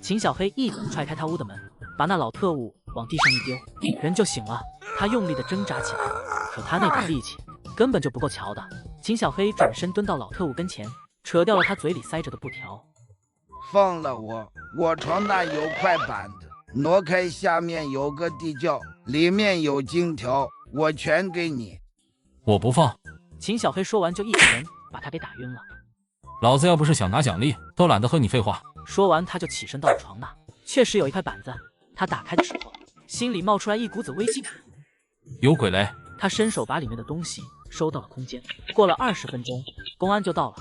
秦小黑一脚踹开他屋的门，把那老特务往地上一丢，人就醒了。他用力的挣扎起来，可他那点力气根本就不够瞧的。秦小黑转身蹲到老特务跟前，扯掉了他嘴里塞着的布条。放了我床那有块板子，挪开下面有个地窖，里面有金条，我全给你。我不放。秦小黑说完就一拳把他给打晕了。老子要不是想拿奖励，都懒得和你废话。说完他就起身到了床那，确实有一块板子，他打开的时候心里冒出来一股子危机感。有鬼雷！他伸手把里面的东西收到了空间。过了20分钟，公安就到了。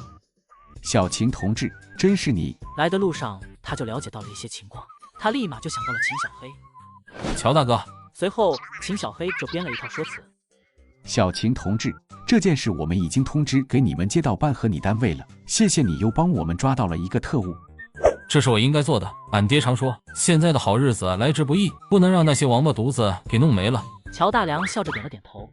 小秦同志，真是你！来的路上，他就了解到了一些情况，他立马就想到了秦小黑。乔大哥。随后，秦小黑就编了一套说辞。小秦同志，这件事我们已经通知给你们街道办和你单位了，谢谢你又帮我们抓到了一个特务。这是我应该做的。俺爹常说，现在的好日子来之不易，不能让那些王八犊子给弄没了。乔大良笑着点了点头。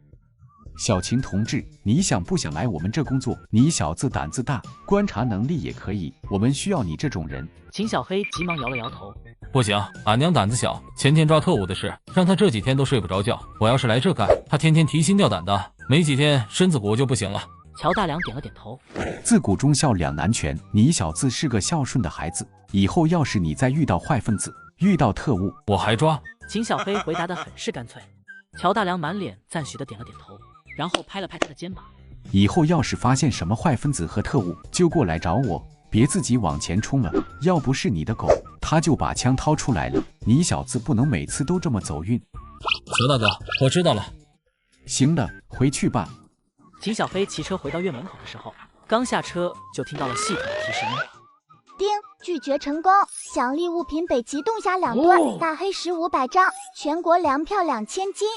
小秦同志，你想不想来我们这工作？你小子胆子大，观察能力也可以，我们需要你这种人。秦小黑急忙摇了摇头。不行，俺娘胆子小，前天抓特务的事，让她这几天都睡不着觉。我要是来这干，她天天提心吊胆的，没几天身子骨就不行了。乔大良点了点头。自古忠孝两难全，你小子是个孝顺的孩子，以后要是你再遇到坏分子，遇到特务，我还抓。秦小黑回答得很是干脆。乔大良满脸赞许的点了点头，然后拍了拍他的肩膀。以后要是发现什么坏分子和特务，就过来找我，别自己往前冲了。要不是你的狗，他就把枪掏出来了。你小子不能每次都这么走运。乔大哥，我知道了。行了，回去吧。秦小黑骑车回到院门口的时候，刚下车就听到了系统的提示音。丁，拒绝成功，奖励物品北极洞虾2吨，大黑石500张，全国粮票2000斤。